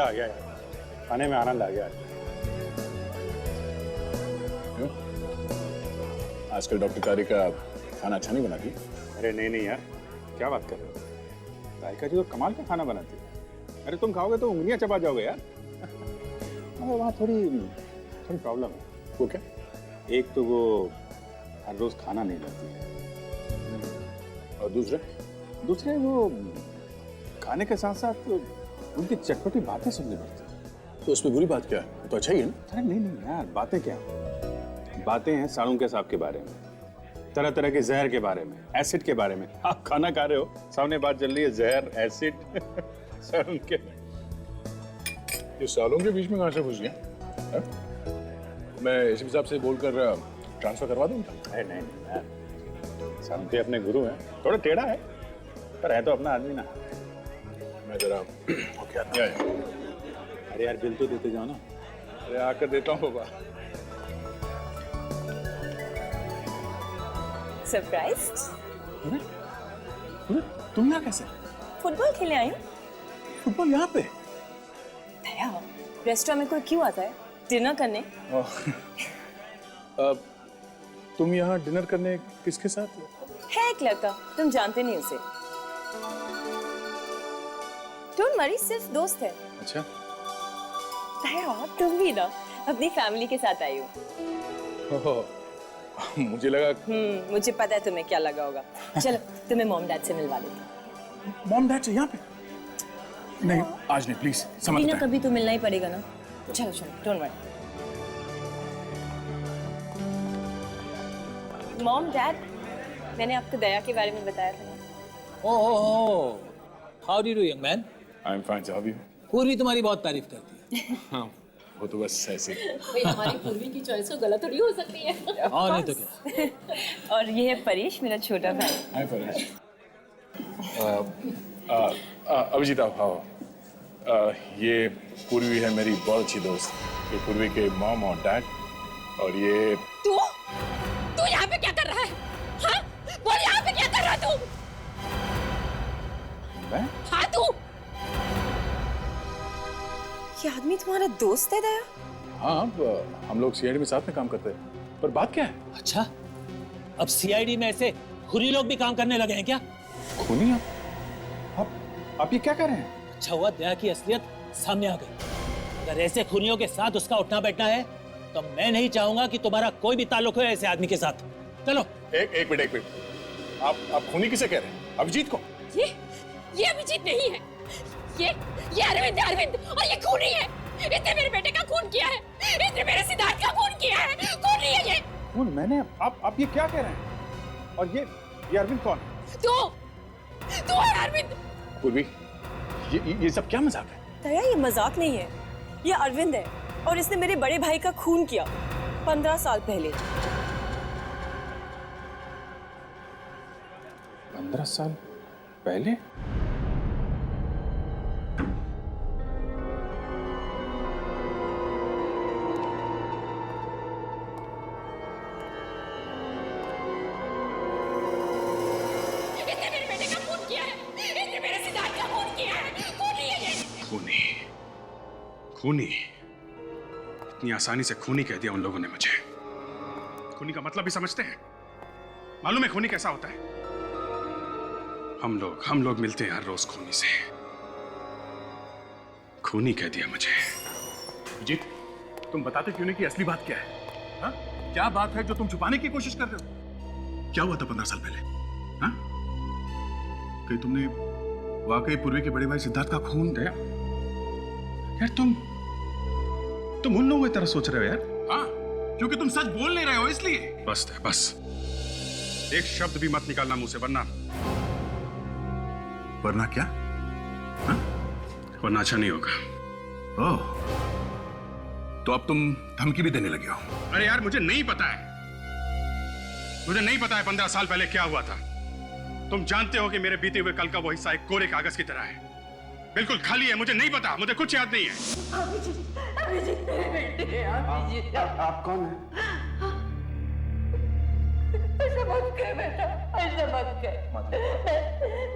मजा आ गया यार, खाने में आनंद आ गया। क्यों? आजकल डॉक्टर कारी का खाना अच्छा नहीं बनाती? अरे नहीं यार, क्या बात कर रहे हो? राधिका जी तो कमाल का खाना बनाती है। अरे तुम खाओगे तो उंगलियां चबा जाओगे यार। मगर वहाँ थोड़ी प्रॉब्लम है। वो क्या? एक तो वो हर रोज खाना नहीं लाती है, और दूसरे वो खाने के साथ साथ उनकी चटपटी बातें सुननी पड़ती है। तो उसमें बुरी बात क्या है? तो अच्छा ही है ना। अरे नहीं यार, बातें क्या, बातें हैं साड़ू के सांप के बारे में, तरह तरह के जहर के बारे में, एसिड के बारे में। आप खाना खा रहे हो, सामने बात चल रही है जहर, एसिड, साड़ू के। ये सालों के बीच में कहाँ से घुस गया? मैं इस हिसाब से बोलकर ट्रांसफर करवा दूँ? अरे नहीं यार, साड़ू के अपने गुरु हैं, थोड़ा टेढ़ा है पर है तो अपना आदमी ना। मैं जरा ओके आता हूँ। अरे यार बिल तो देते जाओ ना। अरे आकर देता हूँ बाबा। सरप्राइज? तुम यहाँ कैसे? फुटबॉल खेलने आई हूँ। फुटबॉल यहाँ पे? भैया, रेस्टोरेंट में कोई क्यों आता है डिनर करने? तुम यहाँ डिनर करने किसके साथ? है एक लड़का, तुम जानते नहीं उसे। डोंट वरी, सिर्फ दोस्त है। अच्छा। भैया तुम भी ना अपनी फैमिली के साथ आई हो। मुझे लगा। मुझे पता है तुम्हें क्या लगा होगा। चलो तुम्हें मॉम डैड से मिलवा देती हूँ। मॉम डैड से यहाँ पे? नहीं आज नहीं, प्लीज समझ ना, कभी तो मिलना ही पड़ेगा ना। चलो डोंट वरी। मॉम डैड, मैंने आपको दया के बारे में बताया था ना। Oh, how do you do young man? I am fine, how are you? Purvi तुम्हारी बहुत तारीफ करती है। हाँ, वो तो बस ऐसे। भाई हमारी पूर्वी की चॉइस तो गलत थोड़ी हो सकती है। और नहीं तो क्या। और ये है परेश, मेरा छोटा भाई। हाय परेश। अभिजीत आप आओ। ये पूर्वी है मेरी बहुत अच्छी दोस्त। ये पूर्वी के मॉम और डैड। और ये तू यहाँ पे क्या कर रहा है? हाँ? बोल यहाँ पे क्या कर रहा है तू? मैं? हाँ तू? ये आदमी तुम्हारा दोस्त है दया? हाँ, हम लोग सीआईडी में साथ में काम करते हैं। पर बात क्या है? अच्छा, अब सीआईडी में ऐसे खूनी लोग भी काम करने लगे हैं क्या? खूनी? आप ये क्या कर रहे हैं? अच्छा हुआ दया की असलियत सामने आ गई। अगर ऐसे खूनियों के साथ उसका उठना बैठना है तो मैं नहीं चाहूंगा कि तुम्हारा कोई भी ताल्लुक हो ऐसे आदमी के साथ। चलो। एक मिनट। आप खूनी किसे कह रहे हैं? अभिजीत को? ये अभिजीत नहीं है। ये अरविंद है, अरविंद, और ये खूनी है। इसने मेरे बेटे का खून किया है। इसने मेरे सिद्धार्थ का खून किया है। खूनी है ये। कौन? मैंने? आप ये क्या कह रहे हैं? और ये अरविंद कौन है? तू है अरविंद। पूर्वी, ये सब क्या मजाक है? दया, ये मजाक नहीं है, ये अरविंद है और इसने मेरे बड़े भाई का खून किया 15 साल पहले। 15 साल पहले? इसने मेरे बेटे का खून किया है। इसने मेरे सिद्धार्थ का खून किया है। खूनी है ये। खूनी? इतनी आसानी से खूनी कह दिया उन लोगों ने मुझे। खूनी का मतलब भी समझते हैं? मालूम है खूनी कैसा होता है? हम लोग मिलते हैं हर रोज खूनी से। खूनी कह दिया मुझे। जीत, तुम बताते क्यों नहीं कि असली बात क्या है? हाँ? क्या बात है जो तुम छुपाने की कोशिश कर रहे हो? क्या हुआ था 15 साल पहले? हाँ? कहीं तुमने वाकई पूर्वी के बड़े भाई सिद्धार्थ का खून किया? यार तुम उन लोगों की तरह सोच रहे हो यार। हाँ, क्योंकि तुम सच बोल नहीं रहे हो इसलिए। बस एक शब्द भी मत निकालना मुंह से, वरना क्या? हाँ? वरना अच्छा नहीं होगा। ओह, तो अब तुम धमकी भी देने लगे हो? अरे यार मुझे नहीं पता है 15 साल पहले क्या हुआ था। तुम जानते हो कि मेरे बीते हुए कल का वो हिस्सा एक कोरे कागज की तरह है, बिल्कुल खाली है। मुझे नहीं पता, मुझे कुछ याद नहीं है। अभिजीत मेरे बेटे हैं। आप कौन हैं? ऐसा मत कर बेटा, ऐसा मत कर।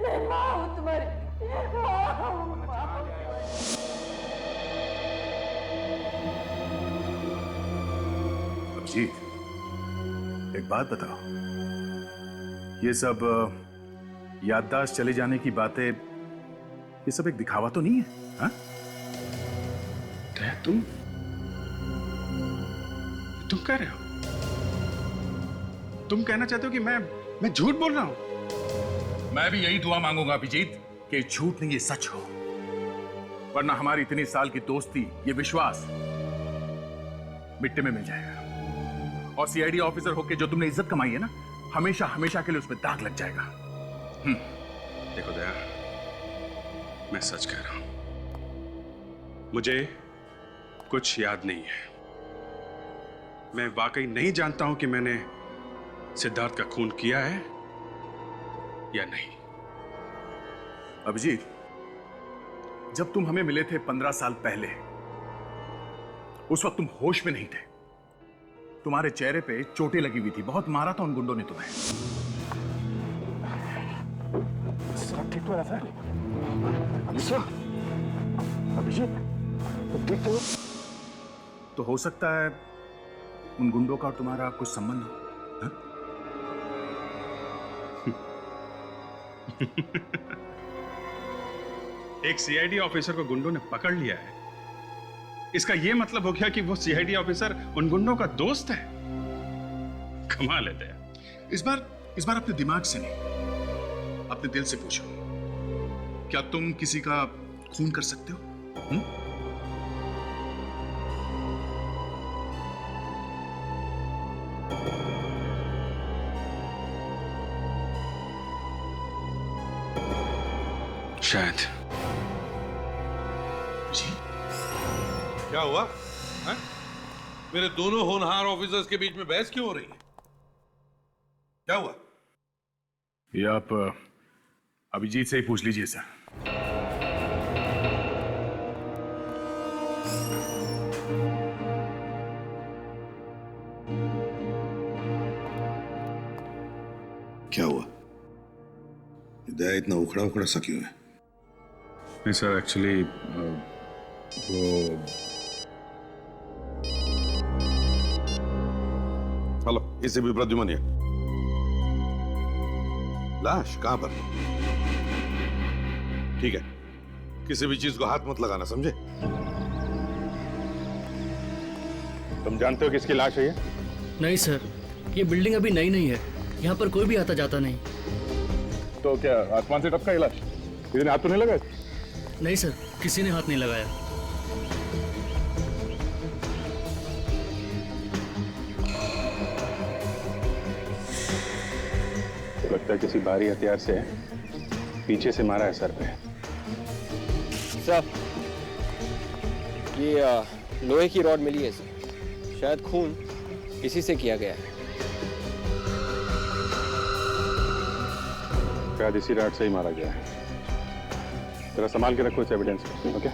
मैं माँ हूँ तुम्हारी। माँ हूँ। अभिजीत, एक बात बताओ, ये सब याददाश्त चले जाने की बातें, ये सब एक दिखावा तो नहीं है? हाँ? तुम कह रहे हो, तुम कहना चाहते हो कि मैं झूठ बोल रहा हूं? मैं भी यही दुआ मांगूंगा अभिजीत कि झूठ नहीं ये सच हो, वरना हमारी इतनी साल की दोस्ती, ये विश्वास मिट्टी में मिल जाएगा। और सीआईडी ऑफिसर होके जो तुमने इज्जत कमाई है ना, हमेशा हमेशा के लिए उसमें दाग लग जाएगा। देखो दया, मैं सच कह रहा हूं, मुझे कुछ याद नहीं है। मैं वाकई नहीं जानता हूं कि मैंने सिद्धार्थ का खून किया है या नहीं। अभिजीत, जब तुम हमें मिले थे 15 साल पहले, उस वक्त तुम होश में नहीं थे। तुम्हारे चेहरे पे चोटें लगी हुई थी, बहुत मारा था उन गुंडों ने तुम्हें। सब ठीक तो है सर? अभिजीत, तुम ठीक तो? तो हो सकता है उन गुंडों का और तुम्हारा कुछ संबंध हो। हाँ? एक सीआईडी ऑफिसर को गुंडों ने पकड़ लिया है, इसका यह मतलब हो गया कि वो सीआईडी ऑफिसर उन गुंडों का दोस्त है? कमाल है दया। इस बार अपने दिमाग से नहीं, अपने दिल से पूछो, क्या तुम किसी का खून कर सकते हो? शायद। जी? क्या हुआ है? मेरे दोनों होनहार ऑफिसर्स के बीच में बहस क्यों हो रही है? क्या हुआ? ये आप अभिजीत से ही पूछ लीजिए सर। क्या हुआ? दया इतना उखड़ा उखड़ा सा क्यों है? नहीं सर, एक्चुअली वो हेलो, इसे भी प्रद्युमन है। लाश कहां पर? ठीक है, किसी भी चीज को हाथ मत लगाना, समझे? तुम जानते हो किसकी लाश है ये? नहीं सर, ये बिल्डिंग अभी नई नहीं है, यहाँ पर कोई भी आता जाता नहीं। तो क्या आसमान से टपका ये लाश? किसी ने हाथ तो नहीं लगाया? नहीं सर, किसी ने हाथ नहीं लगाया। लगता है किसी भारी हथियार से पीछे से मारा है सर पे। सर, ये लोहे की रॉड मिली है सर, शायद खून इसी से किया गया है। शायद इसी रात से ही मारा गया है। जरा संभाल के रखो इस एविडेंस को, ओके?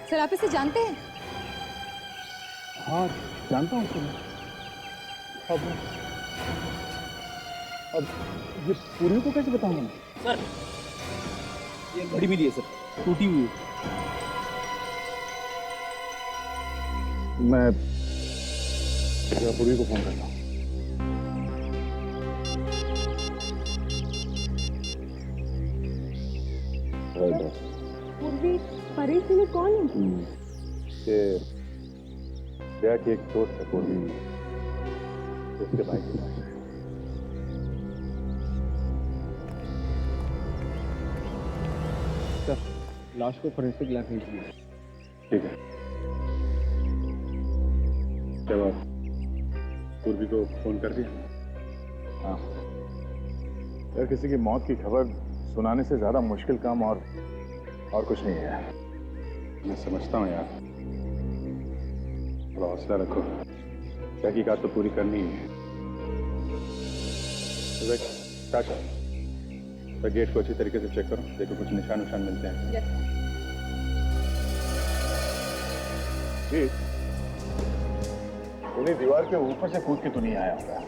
सर, आप इसे जानते हैं? हाँ, जानता हूँ सर। अब ये पूरी को कैसे बताऊंगा? सर, ये घड़ी मिली है सर, टूटी हुई। मैं पूरी को फोन करता हूँ। पूर्वी परेश में कौन है? ये दया की एक दोस्त है पूर्वी, उसके भाई की लाश है। सर, लाश को फोरेंसिक लैब भेजिए। ठीक है, जब आप पूर्वी को फोन कर दिया? हाँ यार, किसी की मौत की खबर सुनाने से ज्यादा मुश्किल काम और कुछ नहीं है। मैं समझता हूँ यार, थोड़ा हौसला रखो, तहकीकात तो पूरी करनी ही है। तो गेट को अच्छी तरीके से चेक करो, देखो कुछ निशान मिलते हैं। जी, उन्हीं दीवार के ऊपर से कूद के तो नहीं आया होगा।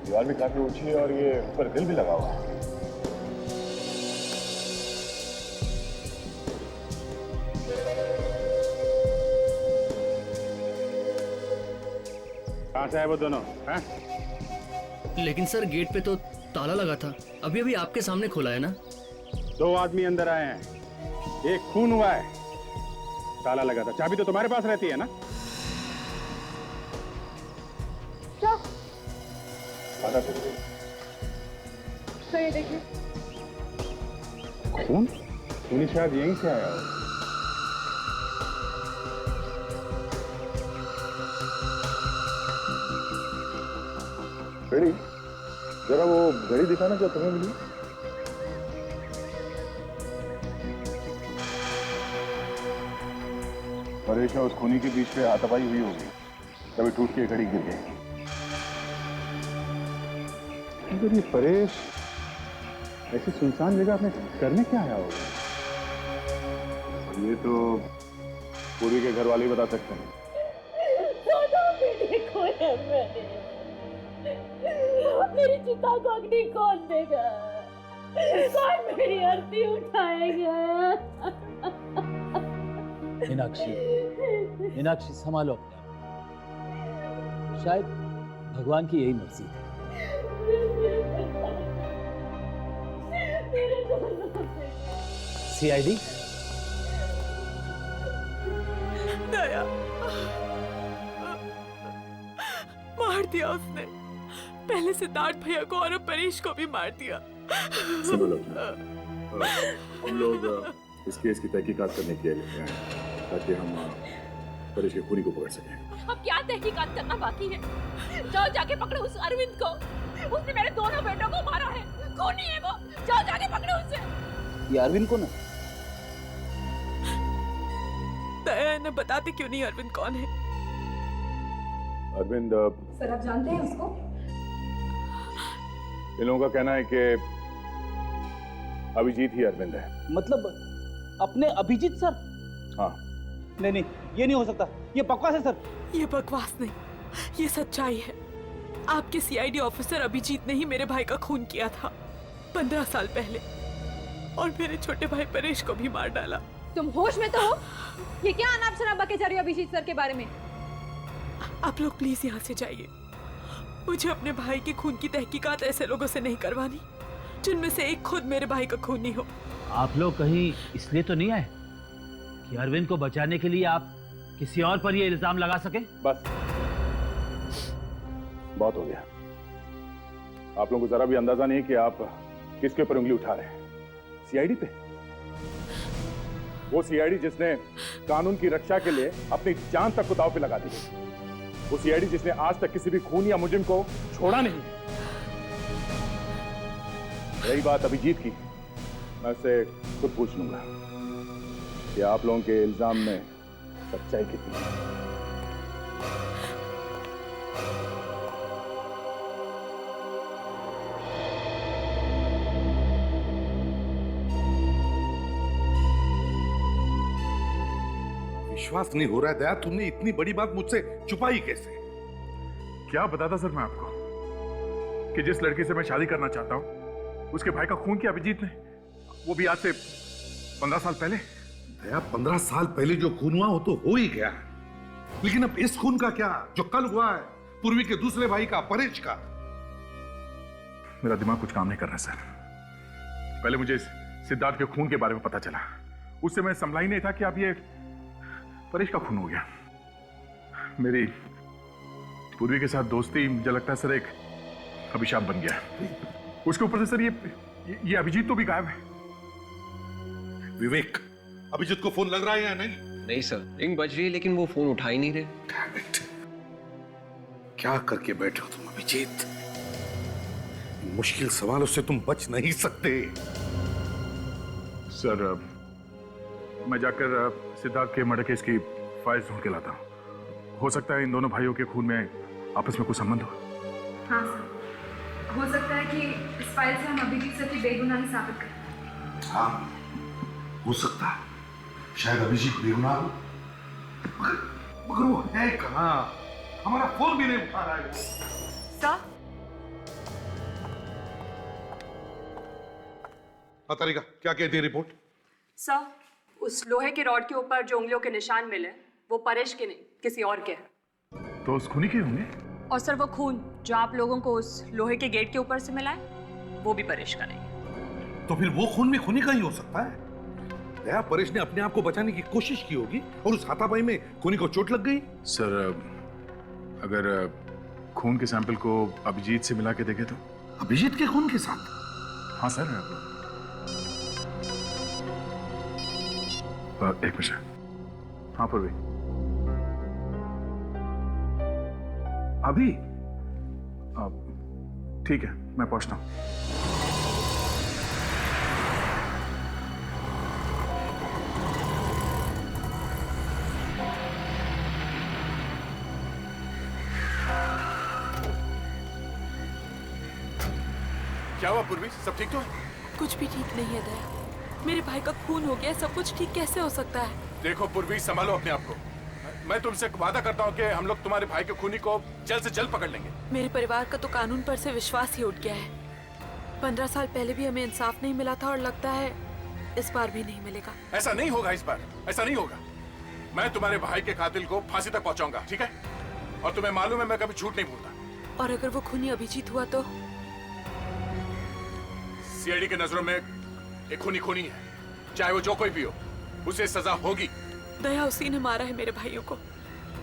दीवार भी काफी ऊंची है और ये ऊपर दिल भी लगा हुआ है। कहाँ से आए वो दोनों हैं? लेकिन सर गेट पे तो ताला लगा था, अभी अभी आपके सामने खोला है ना। 2 आदमी अंदर आए हैं, एक खून हुआ है, ताला लगा था। चाबी तो तुम्हारे पास रहती है ना? क्या? तो ये देखिए खून, खूनी शायद यहीं से आया हो। घड़ी, जरा वो घड़ी दिखाना जो तुम्हें मिली। परेश और उस खूनी के बीच में हाथापाई हुई होगी, तभी टूट के घड़ी गिर गई। मगर ये परेश ऐसी सुनसान जगह में करने क्या आया होगा? ये तो पूरी के घर वाले ही बता सकते हैं। मेरी चिता को अग्नि कौन देगा? कौन मेरी आरती उठाएगा? मीनाक्षी, मीनाक्षी संभालो अपने आप। शायद भगवान की यही मर्जी है। सीआईडी? दया, मार दिया उसने। पहले सिद्धार्थ भैया को और अब परेश को भी मार दिया। सुनो लोग, हम लोग इस केस की तहकीकात करने के लिए आए हैं, ताकि हम परेश के खूनी को पकड़ सकें। अब क्या तहकीकात करना बाकी है? जाओ जाके पकड़ो उस अरविंद को। उसने मेरे दोनों बेटों को मारा है, खूनी है वो। जाओ जाके पकड़ो उसे। ये अरविंद को ना? दया ने बताते क्यों नहीं अरविंद कौन है? अरविंद, सर आप जानते हैं उसको? इन लोगों का कहना है कि अभिजीत ही अरविंद है। मतलब अपने अभिजीत सर? हाँ। नहीं नहीं, ये नहीं हो सकता, ये बकवास है सर। ये बकवास नहीं, ये सच्चाई है। आपके सीआईडी ऑफिसर अभिजीत ने ही मेरे भाई का खून किया था 15 साल पहले, और मेरे छोटे भाई परेश को भी मार डाला। तुम होश में तो हो? ये क्या अनाप शनाप बके जा रही हो अभिजीत सर के बारे में? आप लोग प्लीज यहाँ से जाइए। मुझे अपने भाई के खून की तहकीकात ऐसे लोगों से नहीं करवानी जिनमें से एक खुद मेरे भाई का खूनी हो। आप लोग कहीं इसलिए तो नहीं आए कि अरविंद को बचाने के लिए आप किसी और पर ये इल्जाम लगा सके? बस, बहुत हो गया। आप लोगों को जरा भी अंदाजा नहीं कि आप किसके ऊपर उंगली उठा रहे हैं। सीआईडी पे? वो सीआईडी जिसने कानून की रक्षा के लिए अपनी जान तक को दांव पे लगा दी। वो सीआईडी जिसने आज तक किसी भी खून या मुजरिम को छोड़ा नहीं है। रही बात अभिजीत की, मैं उससे खुद पूछ लूंगा कि आप लोगों के इल्जाम में सच्चाई कितनी है। विश्वास नहीं हो रहा है दया, तुमने इतनी बड़ी बात मुझसे छुपाई कैसे? क्या बताता सर मैं आपको कि जिस लड़की से मैं शादी करना चाहता हूं उसके भाई का खून किया अभिजीत ने, वो भी आज से 15 साल पहले। दया, 15 साल पहले जो खून हुआ वो तो हो ही गया, लेकिन अब इस खून का क्या जो कल हुआ है पूर्वी के दूसरे भाई का, परेश का? मेरा दिमाग कुछ काम नहीं कर रहा सर। पहले मुझे सिद्धार्थ के खून के बारे में पता चला, उससे मैं संभला ही नहीं था कि अब ये परेश का खून हो गया। मेरी पूर्वी के साथ दोस्ती मुझे लगता है सर एक अभिशाप बन गया। उसके ऊपर से सर ये अभिजीत तो भी गायब है। विवेक, अभिजीत को फोन लग रहा है या नहीं? नहीं सर, रिंग बज रही है लेकिन वो फोन उठा ही नहीं रहे। Damn it. क्या करके बैठे हो तुम अभिजीत? इन मुश्किल सवालों से तुम बच नहीं सकते। सर, मैं जाकर सिद्धार्थ के मर्डर केस की फाइल ढूंढ के लाता हूँ। हो सकता है इन दोनों भाइयों के खून में आपस में कुछ संबंध हो। हाँ सर, हो सकता है कि इस फाइल से हम अभिजीत सर की बेगुनाही साबित करें। हाँ, हो सकता है। शायद अभिजीत बेगुनाह हो, मगर वो है कहाँ? हमारा फोन भी नहीं उठा रहा है वो। सर, तारिका, क्या कहती है रिपोर्ट? सर, उस लोहे के रॉड के ऊपर जो उंगलियों के निशान मिले वो परेश के नहीं किसी और के हैं। तो उस खूनी के होंगे? और सर वो खून जो आप लोगों को उस लोहे के गेट के ऊपर से मिला है वो भी परेश का नहीं। तो फिर वो खून भी खूनी का ही हो सकता है। दया, परेश ने अपने आप को बचाने की कोशिश की होगी और उस हाथापाई में खूनी को चोट लग गई। सर अगर खून के सैंपल को अभिजीत से मिला के देखे तो? अभिजीत के खून के साथ? हाँ सर। एक मिनट। हाँ पूर्वी, अभी ठीक है, मैं पहुंचता हूं। क्या हुआ पूर्वी, सब ठीक तो है? कुछ भी ठीक नहीं है दया। मेरे भाई का खून हो गया, सब कुछ ठीक कैसे हो सकता है? देखो पूर्वी, संभालो अपने आप को। मैं तुमसे वादा करता हूँ कि हम लोग तुम्हारे भाई के खूनी को जल्द से जल्द पकड़ लेंगे। मेरे परिवार का तो कानून पर से विश्वास ही उठ गया है। 15 साल पहले भी हमें इंसाफ नहीं मिला था और लगता है इस बार भी नहीं मिलेगा। ऐसा नहीं होगा, इस बार ऐसा नहीं होगा। मैं तुम्हारे भाई के कातिल को फांसी तक पहुंचाऊंगा, ठीक है? और तुम्हें मालूम है मैं कभी झूठ नहीं बोलता। और अगर वो खूनी अभिजीत हुआ तो? सीआईडी के नजरों में एक खूनी खूनी है, चाहे वो जो कोई भी हो, उसे सजा होगी। दया उसी ने मारा है मेरे भाइयों को,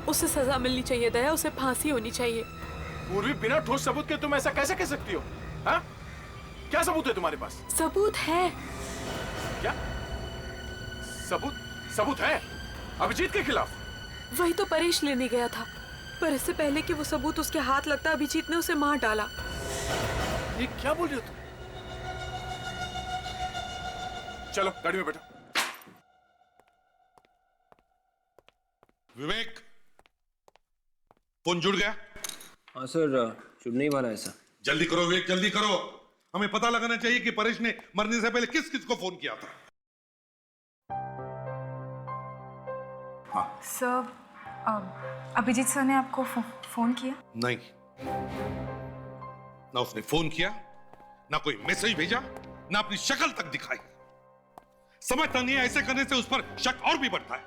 उसे सजा मिलनी चाहिए दया, उसे फांसी होनी चाहिए। पूर्वी, बिना ठोस सबूत के तुम ऐसा कैसे कह सकती हो? हाँ? क्या सबूत है तुम्हारे पास? सबूत है। क्या सबूत? सबूत है अभिजीत के खिलाफ? वही तो परेश लेने गया था, पर इससे पहले कि वो सबूत उसके हाथ लगता अभिजीत ने उसे मार डाला। ये क्या बोल रहे हो तुम? चलो गाड़ी में बैठो। विवेक, फोन जुड़ गया? हाँ सर, जुड़ने ही वाला है सर। जल्दी करो विवेक, जल्दी करो। हमें पता लगाना चाहिए कि परेश ने मरने से पहले किस किस को फोन किया था। हाँ सर, अभिजीत सर ने आपको फोन किया? नहीं, ना उसने फोन किया, ना कोई मैसेज भेजा, ना अपनी शक्ल तक दिखाई। समझता नहीं है, ऐसे करने से उस पर शक और भी बढ़ता है।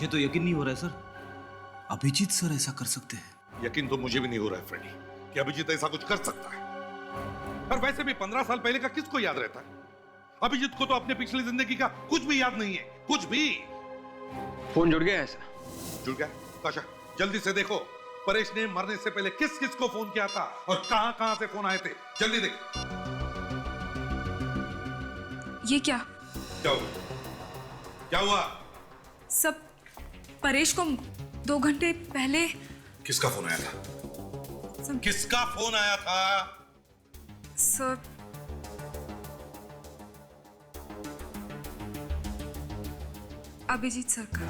ये तो यकीन नहीं हो रहा है सर, अभिजीत सर ऐसा कर सकते हैं। यकीन तो मुझे भी नहीं हो रहा है फ्रेडी कि अभिजीत ऐसा कुछ कर सकता है। और वैसे भी 15 साल पहले का किसको याद रहता है? अभिजीत को तो अपने पिछली जिंदगी का कुछ भी याद नहीं है, कुछ भी। फोन जुड़ गया है सर। जुड़ गया? काशा, जल्दी से देखो परेश ने मरने से पहले किस किस को फोन किया था और कहां कहां से फोन आए थे। जल्दी देख। ये क्या? क्या हुआ? क्या हुआ? सब परेश को 2 घंटे पहले। किसका फोन आया था? किसका फोन आया था? सर, अभिजीत सर का।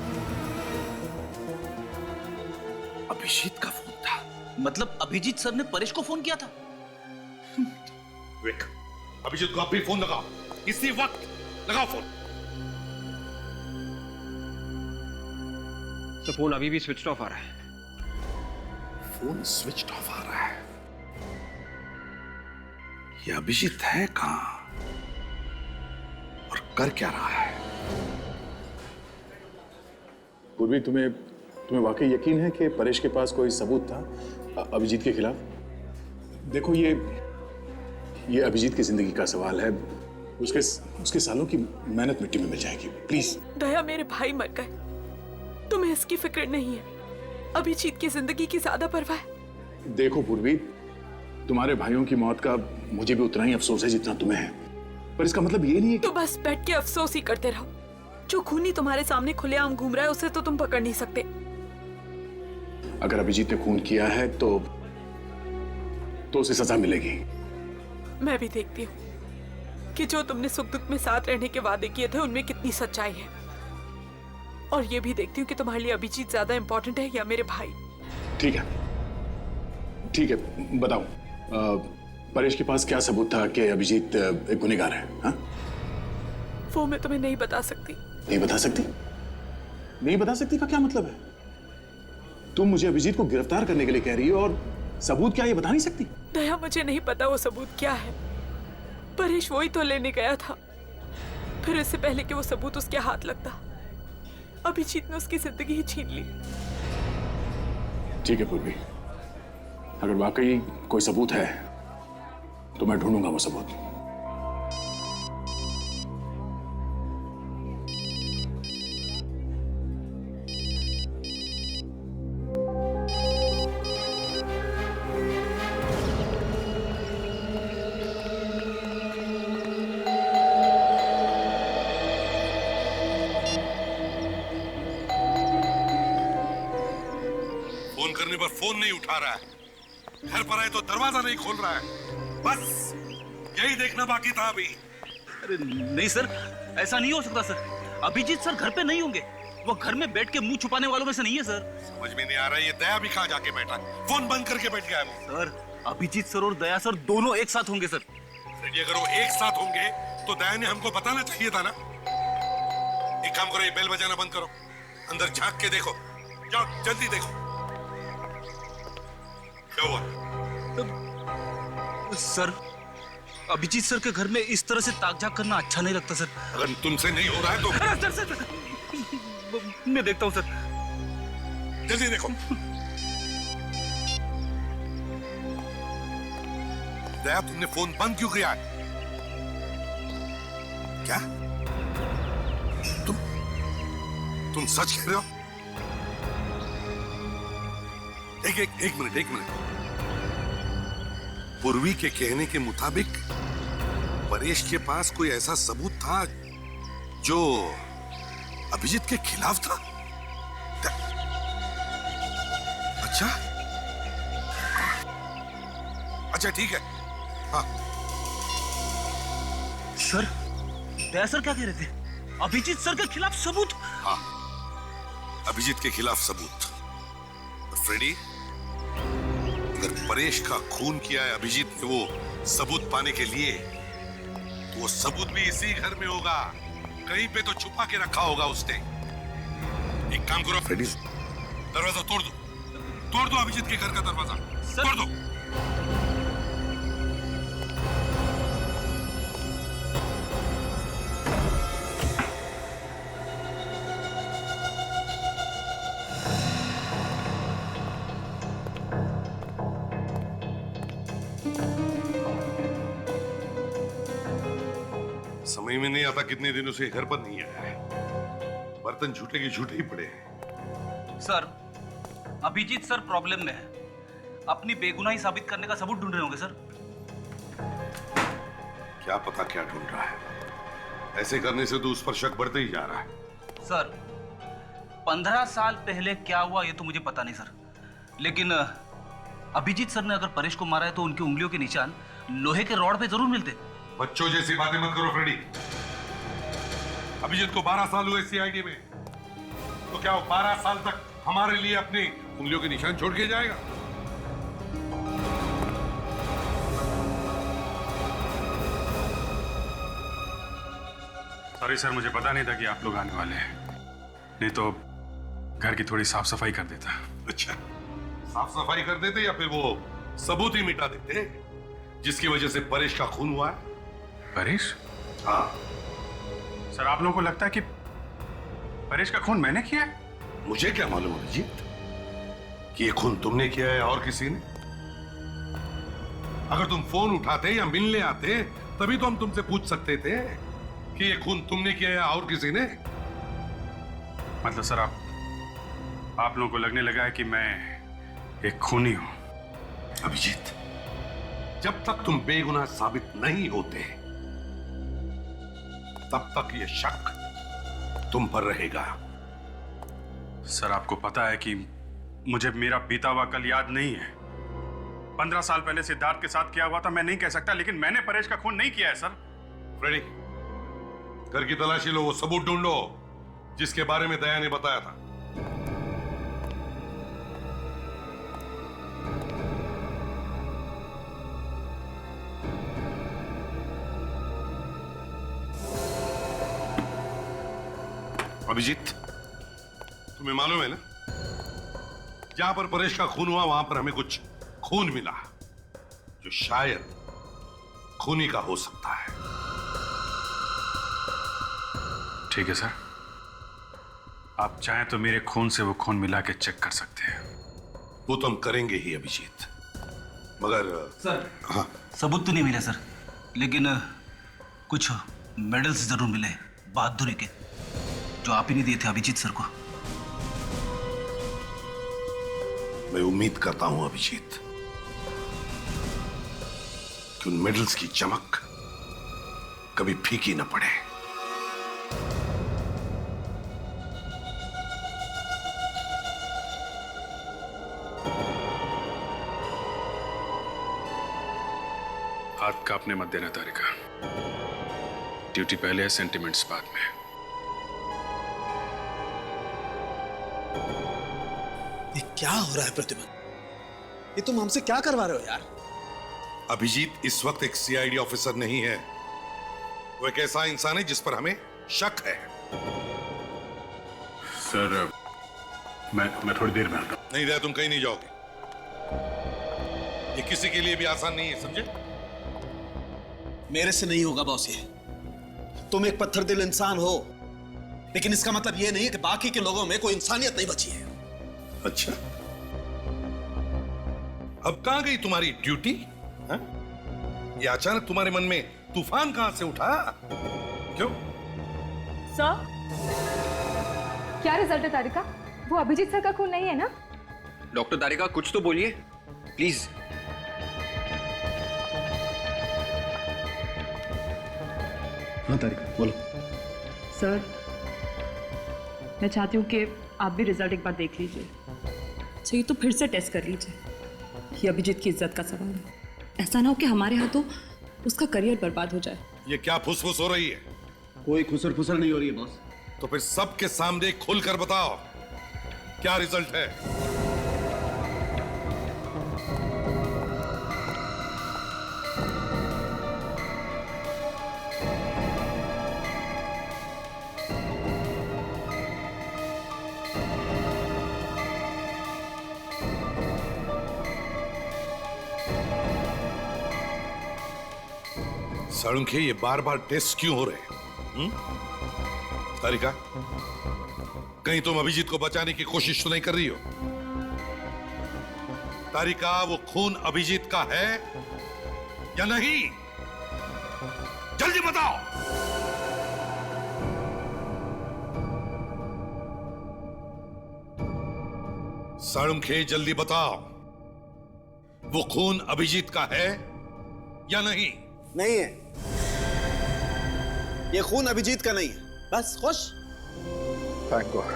अभिजीत का फोन था? मतलब अभिजीत सर ने परेश को फोन किया था? विवेक, अभिजीत को आप भी फोन लगाओ, इसी वक्त लगाओ फोन। तो फोन अभी भी स्विच ऑफ आ रहा है। फोन स्विच ऑफ आ रहा है? ये अभिजीत है कहां और कर क्या रहा है? पूर्वी, तुम्हें वाकई यकीन है कि परेश के पास कोई सबूत था अभिजीत के खिलाफ? देखो, ये अभिजीत की जिंदगी का सवाल है। उसके सालों की मेहनत मिट्टी में मिल जाएगी। प्लीज। दया, मेरे भाई मर गए, तुम्हें इसकी फिक्र नहीं है। अभिजीत की जिंदगी की ज्यादा परवाह है। देखो पूर्वी, तुम्हारे भाइयों की मौत का मुझे भी उतना ही अफसोस है जितना तुम्हें है, पर इसका मतलब ये नहीं है कि... तो बस बैठ के अफसोस ही करते रहो। जो खूनी तुम्हारे सामने खुलेआम घूम रहा है उसे तो तुम पकड़ नहीं सकते। अगर अभिजीत ने खून किया है तो उसे सजा मिलेगी। मैं भी देखती हूँ कि जो तुमने सुख दुख में साथ रहने के वादे किए थे उनमें कितनी सच्चाई है, और ये भी देखती हूँ कि तुम्हारे लिए अभिजीत ज्यादा इंपॉर्टेंट है या मेरे भाई। ठीक है, ठीक है, बताओ परेश के पास क्या सबूत था कि अभिजीत एक गुनहगार है? हाँ? वो मैं तुम्हें नहीं बता सकती। नहीं बता सकती? नहीं बता सकती का क्या मतलब है? तुम मुझे अभिजीत को गिरफ्तार करने के लिए कह रही हो और सबूत क्या ये बता नहीं सकती? दया, मुझे नहीं पता वो सबूत क्या है। परेश वही तो लेने गया था, फिर इससे पहले कि वो सबूत उसके हाथ लगता अभिजीत ने उसकी जिंदगी ही छीन ली। ठीक है पूर्वी, अगर वाकई कोई सबूत है तो मैं ढूंढूंगा वो सबूत। फोन करने पर फोन नहीं उठा रहा है, घर पर आए तो दरवाजा नहीं खोल रहा है। बस यही देखना बाकी था अभी। अरे नहीं सर, ऐसा नहीं हो सकता सर। अभिजीत सर घर पे नहीं होंगे, वो घर में बैठ के मुंह छुपाने वालों में से नहीं है सर। समझ में नहीं आ रहा है ये दया भी कहाँ जाके बैठा है? फोन बंद करके बैठ गया है वो। सर अभिजीत सर और दया सर दोनों एक साथ होंगे सर। फ्रेडी, अगर वो एक साथ होंगे तो दया ने हमको बताना चाहिए था ना। एक काम करो, ये बेल बजाना बंद करो, अंदर झांक के देखो, जाओ जल्दी देखो क्या हुआ। सर अभिजीत सर के घर में इस तरह से ताक झाक करना अच्छा नहीं लगता सर। अगर तुमसे नहीं हो रहा है तो सर सर, सर मैं देखता हूँ सर। जल्दी देखो। दया, तुमने फोन बंद क्यों किया है? क्या तुम सच कह रहे हो? एक मिनट। पूर्वी के कहने के मुताबिक परेश के पास कोई ऐसा सबूत था जो अभिजीत के खिलाफ था। अच्छा ठीक है। हाँ सर, दया सर क्या कह रहे थे? अभिजीत सर के खिलाफ सबूत? हाँ, अभिजीत के खिलाफ सबूत। फ्रेडी, अगर परेश का खून किया है अभिजीत ने वो सबूत पाने के लिए, तो वो सबूत भी इसी घर में होगा, कहीं पे तो छुपा के रखा होगा उसने। एक काम करो फ्रेडी, दरवाजा तोड़ दो अभिजीत के घर का दरवाजा तोड़ दो। समझ में नहीं आता कितने दिनों से घर पर नहीं आया है। बर्तन झूठे के झूठे ही पड़े हैं। सर अभिजीत सर प्रॉब्लम में है, अपनी बेगुनाही साबित करने का सबूत ढूंढ रहे होंगे सर। क्या पता क्या ढूंढ रहा है, ऐसे करने से तो उस पर शक बढ़ते ही जा रहा है। सर 15 साल पहले क्या हुआ ये तो मुझे पता नहीं सर, लेकिन अभिजीत सर ने अगर परेश को मारा है तो उनकी उंगलियों के निशान लोहे के रॉड पे जरूर मिलते। बच्चों जैसी बातें मत करो फ्रेडी। अभिजीत को 12 साल हुए सीआईडी में, तो क्या वो 12 साल तक हमारे लिए अपनी उंगलियों के निशान छोड़ के जाएगा? सॉरी सर, मुझे पता नहीं था कि आप लोग आने वाले हैं, नहीं तो घर की थोड़ी साफ सफाई कर देता। अच्छा, साफ सफाई कर देते या फिर वो सबूत ही मिटा देते जिसकी वजह से परेश का खून हुआ है? परेश? हाँ सर, आप लोगों को लगता है कि परेश का खून मैंने किया है? मुझे क्या मालूम अभिजीत कि ये खून तुमने किया है और किसी ने। अगर तुम फोन उठाते या मिलने आते तभी तो हम तुमसे पूछ सकते थे कि ये खून तुमने किया है और किसी ने। मतलब सर आप लोगों को लगने लगा है कि मैं एक खूनी हूं। अभिजीत, जब तक तुम बेगुनाह साबित नहीं होते तब तक ये शक तुम पर रहेगा। सर, आपको पता है कि मुझे मेरा बीता हुआ कल याद नहीं है। 15 साल पहले सिद्धार्थ के साथ क्या हुआ था मैं नहीं कह सकता, लेकिन मैंने परेश का खून नहीं किया है सर। फ्रेडी, घर की तलाशी लो, वो सबूत ढूंढो जिसके बारे में दया ने बताया था। अभिजीत, तुम्हें मालूम है ना, जहां पर परेश का खून हुआ वहां पर हमें कुछ खून मिला जो शायद खूनी का हो सकता है। ठीक है सर, आप चाहें तो मेरे खून से वो खून मिला के चेक कर सकते हैं। वो तो हम करेंगे ही अभिजीत, मगर सर हाँ, सबूत तो नहीं मिले सर, लेकिन कुछ मेडल्स जरूर मिले बहादुरी के, जो आप ही नहीं दिए थे अभिजीत सर को। मैं उम्मीद करता हूं अभिजीत कि उन मेडल्स की चमक कभी फीकी न पड़े। हाथ कांपने मत देना तारिका। ड्यूटी पहले है, सेंटिमेंट्स बाद में। ये क्या हो रहा है प्रतिभा? ये तुम हमसे क्या करवा रहे हो यार? अभिजीत इस वक्त एक सीआईडी ऑफिसर नहीं है, वो एक ऐसा इंसान है जिस पर हमें शक है। सर मैं थोड़ी देर में आता हूं। नहीं दया, तुम कहीं नहीं जाओगे। ये किसी के लिए भी आसान नहीं है, समझे? मेरे से नहीं होगा बॉस ये। तुम एक पत्थर दिल इंसान हो, लेकिन इसका मतलब ये नहीं है कि बाकी के लोगों में कोई इंसानियत नहीं बची है। अच्छा, अब कहां गई तुम्हारी ड्यूटी? ये अचानक तुम्हारे मन में तूफान कहां से उठा? क्यों? सर, क्या रिजल्ट है तारिका? वो अभिजीत सर का खून नहीं है ना? डॉक्टर तारिका कुछ तो बोलिए प्लीज। हाँ तारिका बोलो। सर, मैं चाहती हूँ कि आप भी रिजल्ट एक बार देख लीजिए। चाहिए तो फिर से टेस्ट कर लीजिए। ये अभिजीत की इज्जत का सवाल है। ऐसा ना हो कि हमारे हाथों उसका करियर बर्बाद हो जाए। ये क्या फुसफुस हो रही है? कोई खुसर फुसर नहीं हो रही है बॉस। तो फिर सबके सामने खुलकर बताओ क्या रिजल्ट है। साळुंखे, ये बार बार टेस्ट क्यों हो रहे? तारिका, कहीं तुम अभिजीत को बचाने की कोशिश तो नहीं कर रही हो? तारिका, वो खून अभिजीत का है या नहीं? जल्दी बताओ। साळुंखे, जल्दी बताओ, वो खून अभिजीत का है या नहीं? नहीं है, ये खून अभिजीत का नहीं है। बस खुश? Thank God.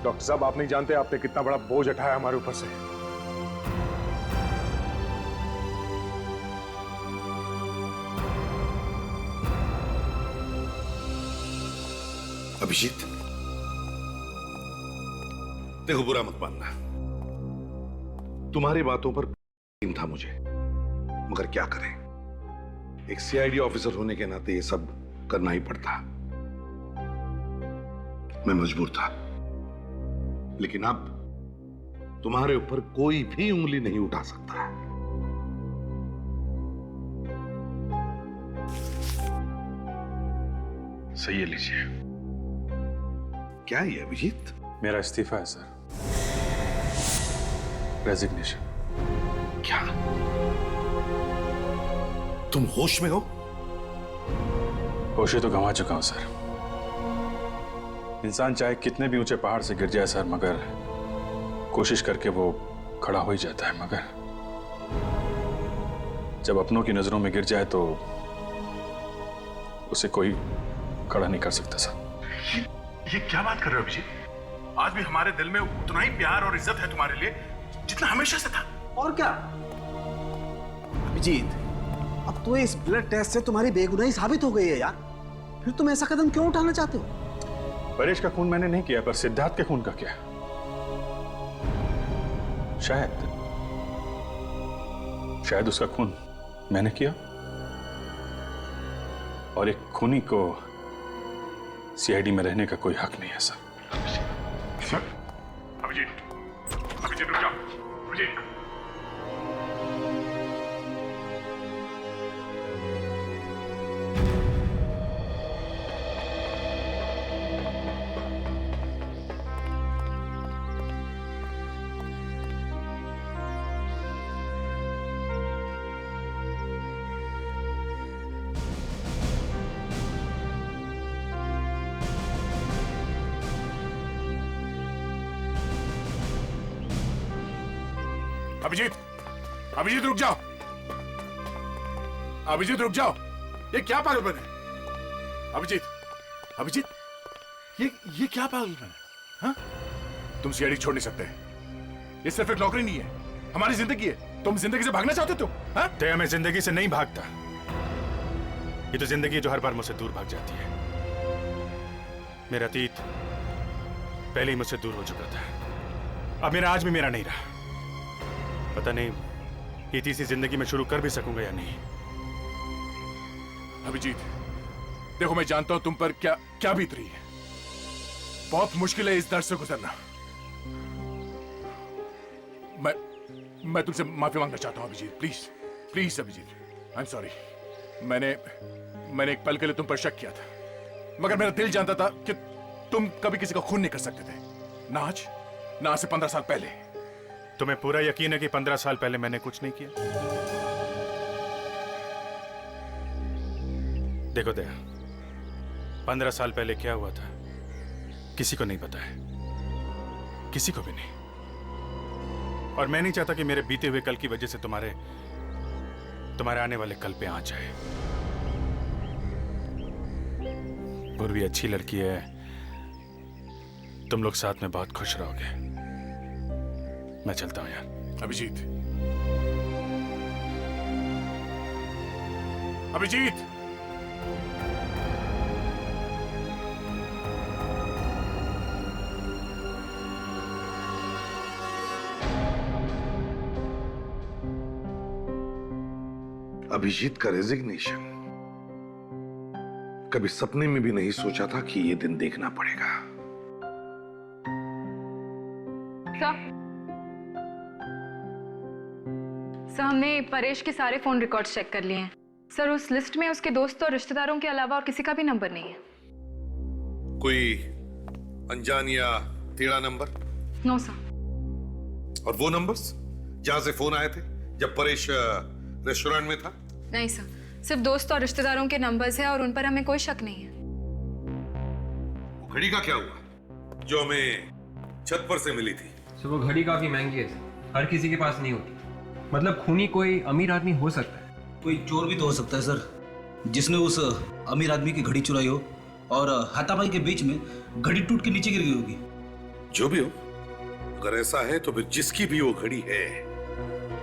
डॉक्टर साहब, आप नहीं जानते आपने कितना बड़ा बोझ उठाया हमारे ऊपर से। अभिजीत, देखो बुरा मत मानना, तुम्हारी बातों पर यकीन था मुझे, मगर क्या करें, एक सीआईडी ऑफिसर होने के नाते ये सब करना ही पड़ता। मैं मजबूर था, लेकिन अब तुम्हारे ऊपर कोई भी उंगली नहीं उठा सकता। सही है, लीजिए। क्या है ये अभिजीत? मेरा इस्तीफा है सर, रेजिग्नेशन। क्या तुम होश में हो? होश तो गंवा चुका हूं सर। इंसान चाहे कितने भी ऊंचे पहाड़ से गिर जाए सर, मगर कोशिश करके वो खड़ा हो ही जाता है, मगर जब अपनों की नजरों में गिर जाए तो उसे कोई खड़ा नहीं कर सकता सर। ये क्या बात कर रहे हो अभिजीत? आज भी हमारे दिल में उतना ही प्यार और इज्जत है तुम्हारे लिए जितना हमेशा से था। और क्या अभिजीत, अब तो इस ब्लड टेस्ट से तुम्हारी बेगुनाही साबित हो गई है यार, फिर तुम ऐसा कदम क्यों उठाना चाहते हो? परेश का खून मैंने नहीं किया, पर सिद्धार्थ के खून का क्या? शायद उसका खून मैंने किया, और एक खूनी को सीआईडी में रहने का कोई हक नहीं है सर। सर, अभिजीत रुक जाओ। अभिजीत, अभिजीत, अभिजीत रुक जाओ, अभिजीत रुक जाओ, ये क्या पागलपन है? अभिजीत, अभिजीत, ये क्या पागलपन है? हाँ? तुम सीआईडी छोड़ नहीं सकते। ये सिर्फ एक नौकरी नहीं है, हमारी जिंदगी है। तुम जिंदगी से भागना चाहते हो? हाँ? दया, मैं जिंदगी से नहीं भागता। ये तो जिंदगी है जो हर बार मुझसे दूर भाग जाती है। मेरा अतीत पहले ही मुझसे दूर हो चुका था, अब मेरा आज भी मेरा नहीं रहा। पता नहीं ये तीसरी जिंदगी में शुरू कर भी सकूंगा या नहीं। अभिजीत, देखो मैं जानता हूं तुम पर क्या क्या बीत रही है। बहुत मुश्किल है इस दर्द से गुजरना। मैं तुमसे माफी मांगना चाहता हूं Abhijit, please please Abhijit, I am sorry. मैंने एक पल के लिए तुम पर शक किया था, मगर मेरा दिल जानता था कि तुम कभी किसी का खून नहीं कर सकते थे। ना आज, ना आज से 15 साल पहले। तुम्हें पूरा यकीन है कि 15 साल पहले मैंने कुछ नहीं किया? देखो दया, 15 साल पहले क्या हुआ था किसी को नहीं पता है, किसी को भी नहीं। और मैं नहीं चाहता कि मेरे बीते हुए कल की वजह से तुम्हारे आने वाले कल पे आंच आए। पूर्वी अच्छी लड़की है, तुम लोग साथ में बहुत खुश रहोगे। मैं चलता हूं यार। अभिजीत, अभिजीत, अभिजीत का रेजिग्नेशन कभी सपने में भी नहीं सोचा था कि ये दिन देखना पड़ेगा। सर, हमने परेश के सारे फोन रिकॉर्ड्स चेक कर लिए हैं। सर, उस लिस्ट में उसके दोस्तों और रिश्तेदारों के अलावा और किसी का भी नंबर नहीं है। कोई अनजान या टेढ़ा नंबर? No sir. और वो नंबर्स जहां से फोन आए थे जब परेश रेस्टोरेंट में था? नहीं सर, सिर्फ दोस्त और रिश्तेदारों के नंबर्स हैं और उन पर हमें कोई शक नहीं है। वो घड़ी का क्या हुआ जो हमें छत पर से मिली थी? सर, वो घड़ी काफी महंगी है सर, हर किसी के पास नहीं होती। मतलब खूनी कोई अमीर आदमी हो सकता है, कोई चोर भी तो हो सकता है सर, जिसने उस अमीर आदमी की घड़ी चुराई हो और हाथापाई के बीच में घड़ी टूट के नीचे गिर गई होगी। जो भी हो, अगर ऐसा है तो फिर जिसकी भी वो घड़ी है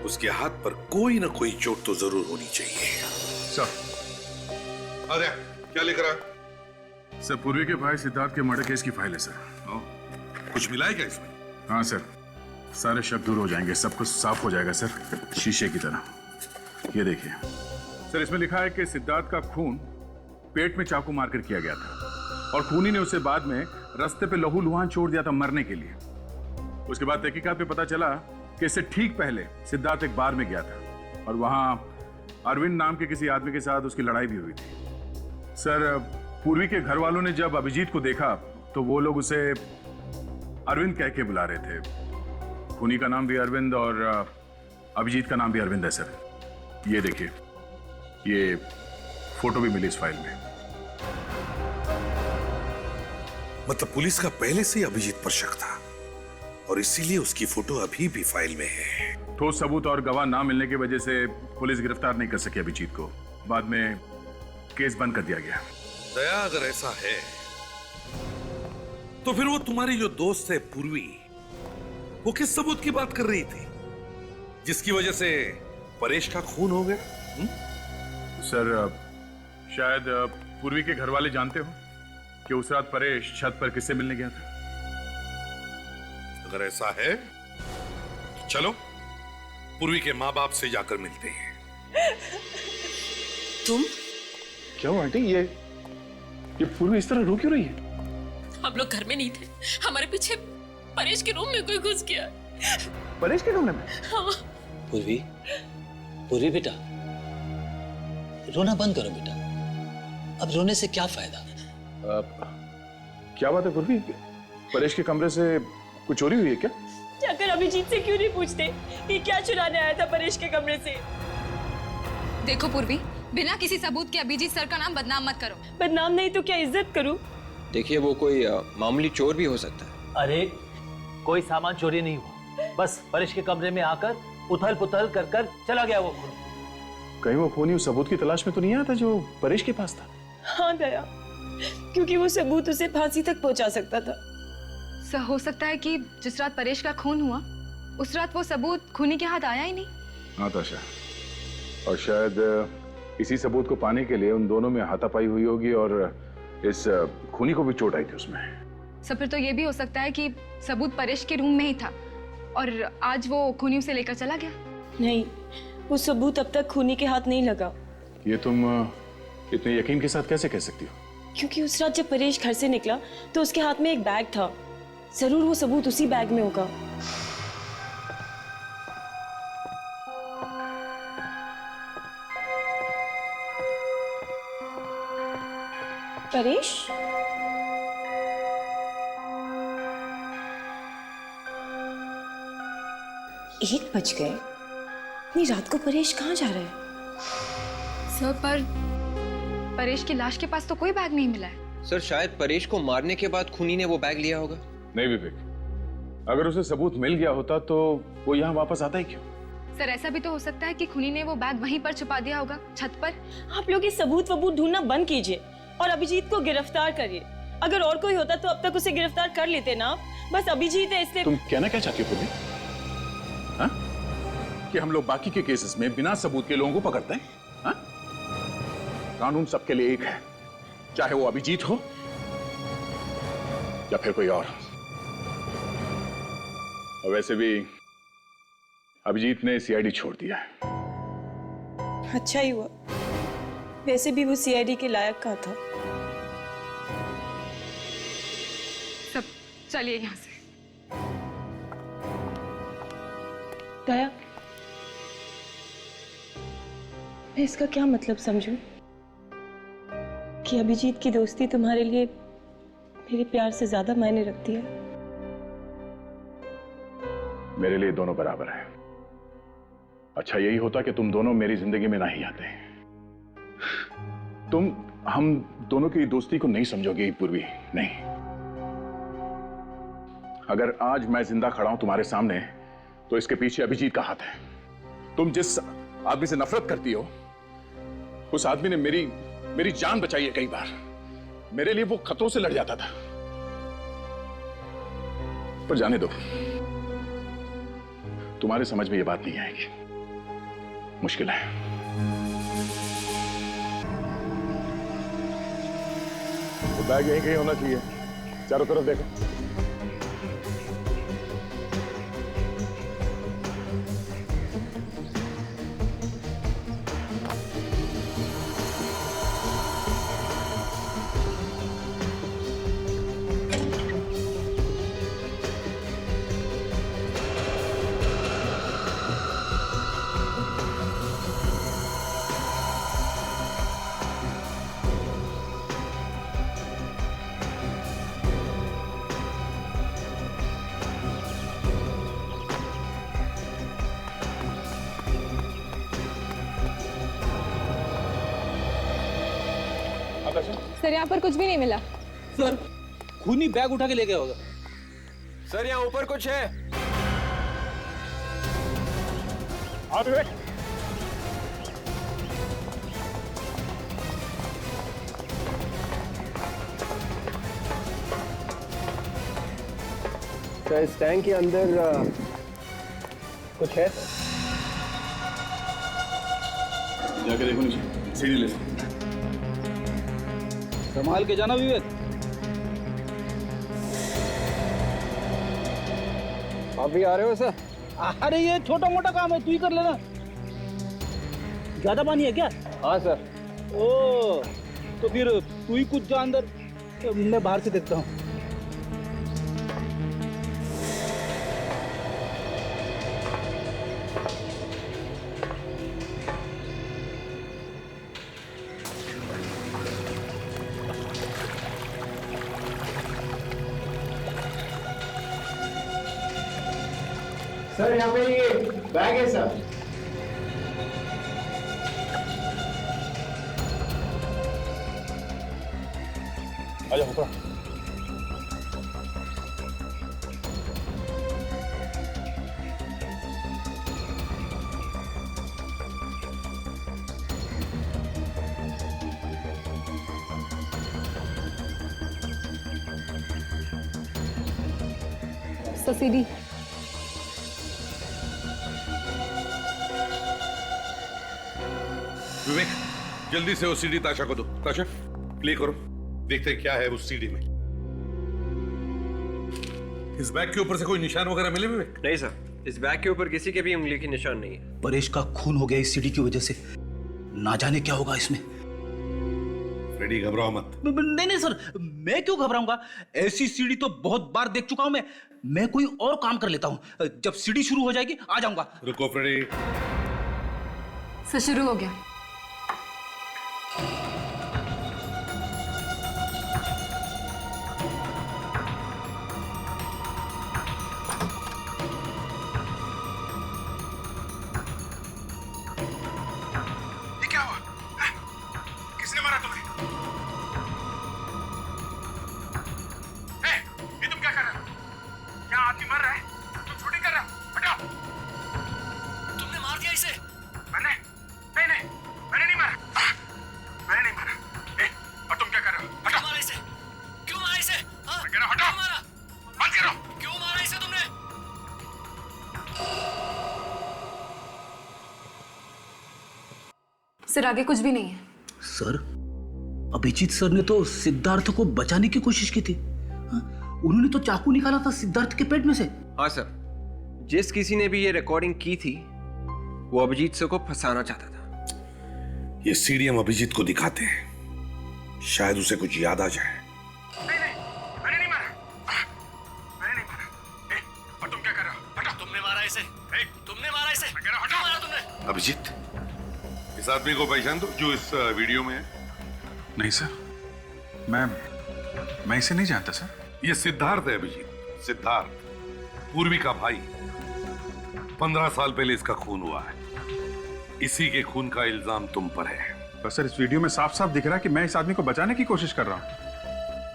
उसके हाथ पर कोई ना कोई चोट तो जरूर होनी चाहिए। सर, अरे क्या लिख रहा है? सर, पूर्वी के भाई सिद्धार्थ के मर्डर केस की फाइल है सर। कुछ मिला है क्या इसमें? हाँ सर, सारे शक दूर हो जाएंगे, सब कुछ साफ हो जाएगा सर, शीशे की तरह। ये देखिए सर, इसमें लिखा है कि सिद्धार्थ का खून पेट में चाकू मारकर किया गया था और खूनी ने उसे बाद में रास्ते पे लहूलुहान छोड़ दिया था मरने के लिए। उसके बाद तहकीकात में पता चला कि इससे ठीक पहले सिद्धार्थ एक बार में गया था और वहां अरविंद नाम के किसी आदमी के साथ उसकी लड़ाई भी हुई थी। सर, पूर्वी के घर वालों ने जब अभिजीत को देखा तो वो लोग उसे अरविंद कह के बुला रहे थे। खूनी का नाम भी अरविंद और अभिजीत का नाम भी अरविंद है सर। ये देखिए, ये फोटो भी मिली इस फाइल में। मतलब पुलिस का पहले से ही अभिजीत पर शक था और इसीलिए उसकी फोटो अभी भी फाइल में है। ठोस सबूत और गवाह ना मिलने की वजह से पुलिस गिरफ्तार नहीं कर सकी अभिजीत को। बाद में केस बंद कर दिया गया। दया, अगर ऐसा है तो फिर वो तुम्हारी जो दोस्त है पूर्वी, वो किस सबूत की बात कर रही थी जिसकी वजह से परेश का खून हो गया? सर, शायद पूर्वी के घर वाले जानते हो कि उस रात परेश छत पर किससे मिलने गया था। अगर ऐसा है तो चलो पूर्वी के माँ बाप से जाकर मिलते हैं। तुम? क्या हुआ आंटी? ये पूर्वी इस तरह रो क्यों रही है? हम लोग घर में नहीं थे, हमारे पीछे परेश के रूम में कोई घुस गया। परेश के कमरे में? हाँ। पूर्वी, पूर्वी बेटा, रोना बंद करो बेटा, अब रोने से क्या फायदा? क्या बात है पूर्वी? परेश के कमरे से कुछ चोरी हुई है क्या? जाकर अभिजीत से क्यों नहीं पूछते ये क्या चुराने आया था परेश के कमरे से? देखो पूर्वी, बिना किसी सबूत के अभिजीत सर का नाम बदनाम मत करो। बदनाम नहीं तो क्या इज्जत करूं? देखिए, वो कोई मामूली चोर भी हो सकता है। अरे कोई सामान चोरी नहीं हुआ, बस परेश के कमरे में आकर उथल पुथल कर कर चला गया वो खूनी। कहीं वो खूनी उस सबूत की तलाश में तो नहीं आया था जो परेश के पास था? हाँ दया, क्योंकि वो सबूत उसे फांसी तक पहुंचा सकता था। सर हो सकता है कि जिस रात परेश का खून हुआ उस रात वो सबूत खूनी के हाथ आया ही नहीं। हाँ ताशा, और शायद इसी सबूत को पाने के लिए उन दोनों में हाथापाई हुई होगी और इस खूनी को भी चोट आई थी उसमें। सर फिर तो ये भी हो सकता है कि सबूत परेश के रूम में ही था और आज वो खूनी उसे लेकर चला गया। नहीं, वो सबूत अब तक खूनी के हाथ नहीं लगा। ये तुम इतने यकीन के साथ कैसे कह सकती हो? क्योंकि उस रात जब परेश घर से निकला तो उसके हाथ में एक बैग था। जरूर वो सबूत उसी बैग में होगा। परेश? 1 बज गए। इतनी रात को परेश कहाँ जा रहा है? सर पर परेश की लाश के पास तो कोई बैग नहीं मिला है। सर शायद परेश को मारने के बाद खूनी ने वो बैग लिया होगा। नहीं विवेक, अगर उसे सबूत मिल गया होता तो वो यहाँ वापस आता ही क्यों? सर ऐसा भी तो हो सकता है कि खूनी ने वो बैग वहीं पर छुपा दिया होगा, छत पर। आप लोग ये सबूत वबूत ढूंढना बंद कीजिए और अभिजीत को गिरफ्तार करिए। अगर और कोई होता तो अब तक उसे गिरफ्तार कर लेते ना। बस अभिजीत है इसलिए। तुम कहना क्या चाहती हो पूर्वी? हाँ? कि हम लोग बाकी के केसेस में बिना सबूत के लोगों को पकड़ते हैं? हाँ? कानून सबके लिए एक है, चाहे वो अभिजीत हो या फिर कोई और। और वैसे भी अभिजीत ने सीआईडी छोड़ दिया है। अच्छा ही हुआ, वैसे भी वो सीआईडी के लायक का था। सब चलिए यहाँ से। दया, मैं इसका क्या मतलब समझूं कि अभिजीत की दोस्ती तुम्हारे लिए मेरे प्यार से ज्यादा मायने रखती है? मेरे लिए दोनों बराबर हैं। अच्छा यही होता कि तुम दोनों मेरी जिंदगी में ना ही आते। तुम हम दोनों की दोस्ती को नहीं समझोगे पूर्वी, नहीं। अगर आज मैं जिंदा खड़ा हूं तुम्हारे सामने तो इसके पीछे अभिजीत का हाथ है। तुम जिस आदमी से नफरत करती हो उस आदमी ने मेरी जान बचाई है। कई बार मेरे लिए वो खतरों से लड़ जाता था। पर जाने दो, तुम्हारे समझ में ये बात नहीं आएगी, मुश्किल है। वो बैग यहीं कहीं होना चाहिए, चारों तरफ देखो। सर यहाँ पर कुछ भी नहीं मिला। सर खूनी बैग उठा के ले गया होगा। सर यहाँ ऊपर कुछ है। सर इस टैंक के अंदर कुछ है। जाके देखो नीचे, सीढ़ी ले। संभाल के जाना विवेक। आप भी आ रहे हो सर? अरे ये छोटा मोटा काम है, तू ही कर लेना। ज्यादा पानी है क्या? हाँ सर। ओ तो फिर तू ही कुछ जा अंदर, मैं बाहर से देखता हूँ। सर यहाँ पे ये बैग है सर। आजा ऊपर। Sir CD. विवेक, जल्दी से वो सीडी ताशा को दो। ताशा, प्ले करो, देखते हैं क्या है उस सीडी में। इस बैग के ऊपर से कोई निशान वगैरह मिले विवेक? नहीं सर, इस बैग के ऊपर किसी के भी उंगली की निशान नहीं है। परेश का खून हो गया इस सीडी की वजह से, ना जाने क्या होगा इसमें। फ्रेडी, घबराओ मत। नहीं नहीं सर, मैं क्यों घबराऊंगा? ऐसी सीडी तो बहुत बार देख चुका हूं मैं कोई और काम कर लेता हूं। जब सीडी शुरू हो जाएगी आ जाऊंगा। रुको फ्रेडी। सर शुरू हो गया। ये क्या हुआ? हैं? किसने मारा तुम्हें? ये तुम क्या कर रहे हो? क्या आदमी मर रहा है? तुम शूटिंग कर रहे हो? हटाओ! तुमने मार दिया इसे? मैंने? नहीं, मैंने नहीं मारा। मैंने नहीं मारा। और तुम क्या कर रहे हो? हटाओ! मारा इसे? क्यों मारा इसे? हाँ? मैं कह रहा हूं, हटाओ! क्यों मारा? बंद करो! क्यों मारा इसे तुमने? सर आगे कुछ भी नहीं है। सर, अभिजीत सर ने तो सिद्धार्थ को बचाने की कोशिश की थी। हाँ? उन्होंने तो चाकू निकाला था सिद्धार्थ के पेट में से। हाँ सर, जिस किसी ने भी ये रिकॉर्डिंग की थी वो अभिजीत सर को फंसाना चाहता था। ये सीडी हम अभिजीत को दिखाते हैं, शायद उसे कुछ याद आ जाए। मैंने नहीं मारा। मैंने नहीं मारा। और तुम क्या कर रहे हो? हटाओ! तुमने मारा इसे? तुमने मारा इसे? मैं कह रहा हूं, हटाओ! मारा तुमने? अभिजीत, इस आदमी को पहचान दो जो इस वीडियो में है। नहीं सर, मैं इसे नहीं जानता सर। ये सिद्धार्थ है अभिजीत, सिद्धार्थ, पूर्वी का भाई। 15 साल पहले इसका खून हुआ है। इसी के खून का इल्जाम तुम पर है। पर सर, इस वीडियो में साफ साफ दिख रहा है कि मैं इस आदमी को बचाने की कोशिश कर रहा हूं।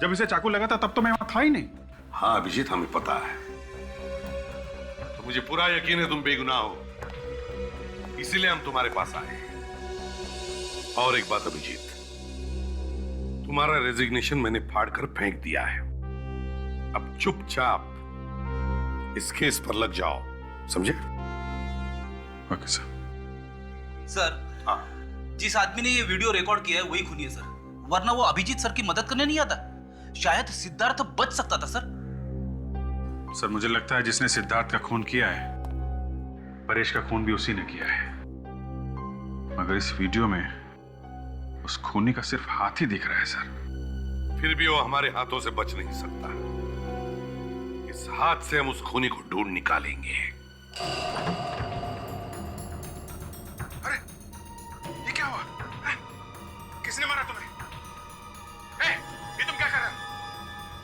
जब इसे चाकू लगा था तब तो मैं वहां था ही नहीं। हाँ अभिजीत, हमें पता है। तो मुझे पूरा यकीन है तुम बेगुनाह हो, इसीलिए हम तुम्हारे पास आए। और एक बात अभिजीत, तुम्हारा रेजिग्नेशन मैंने फाड़कर फेंक दिया है। अब चुपचाप इस केस पर लग जाओ, समझे? Okay sir. सर, हाँ, जिस आदमी ने ये वीडियो रिकॉर्ड किया है वही खूनी है सर, वरना वो अभिजीत सर की मदद करने नहीं आता। शायद सिद्धार्थ बच सकता था सर। सर, मुझे लगता है जिसने सिद्धार्थ का खून किया है, परेश का खून भी उसी ने किया है। मगर इस वीडियो में उस खूनी का सिर्फ हाथ ही दिख रहा है सर। फिर भी वो हमारे हाथों से बच नहीं सकता। इस हाथ से हम उस खूनी को ढूंढ निकालेंगे। अरे, ये क्या हुआ? हैं? किसने मारा तुम्हें? ये तुम क्या कर रहे हो?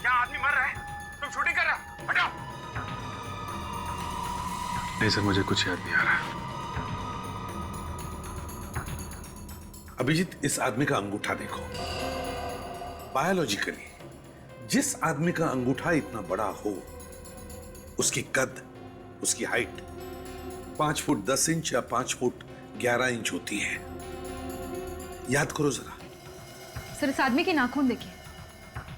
क्या आदमी मर रहा है? तुम शूटिंग कर रहे हो? हटाओ! नहीं सर, मुझे कुछ याद नहीं आ रहा। अभिजीत, इस आदमी का अंगूठा देखो। बायोलॉजिकली जिस आदमी का अंगूठा इतना बड़ा हो, उसकी कद, उसकी हाइट 5 फुट 10 इंच या 5 फुट 11 इंच होती है। याद करो जरा। सर इस आदमी के नाखून देखिए,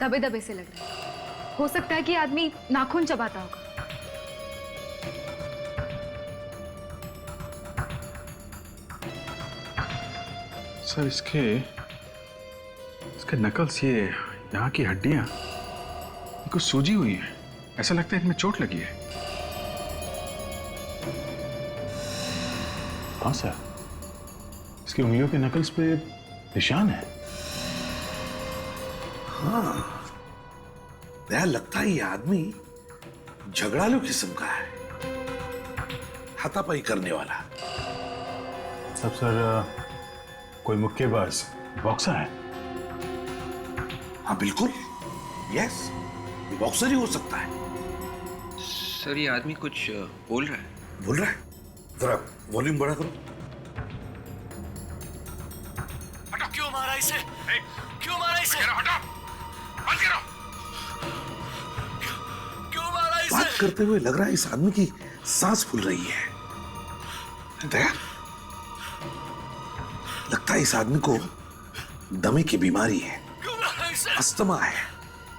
दबे दबे से लग रहे हैं। हो सकता है कि आदमी नाखून चबाता होगा। सर, इसके नकल्स, ये यहाँ की हड्डियां कुछ सूजी हुई हैं। ऐसा लगता है इनमें चोट लगी है। हाँ सर, इसकी उंगलियों के नकल्स पे निशान है। हाँ, यार लगता है ये आदमी झगड़ालू किस्म का है, हाथापाई करने वाला। सब सर, कोई मुक्केबाज, बॉक्सर है? हाँ बिल्कुल, यस, ये बॉक्सर ही हो सकता है। सर, ये आदमी कुछ बोल रहा है। बोल रहा है? जरा वॉल्यूम बड़ा करो। क्यों मारा इसे? क्यों मारा इसे? हटाओ! बंद करो! क्यों मारा इसे? बात करते हुए लग रहा है इस आदमी की सांस फूल रही है। दया, लगता है इस आदमी को दमे की बीमारी है, अस्थमा है।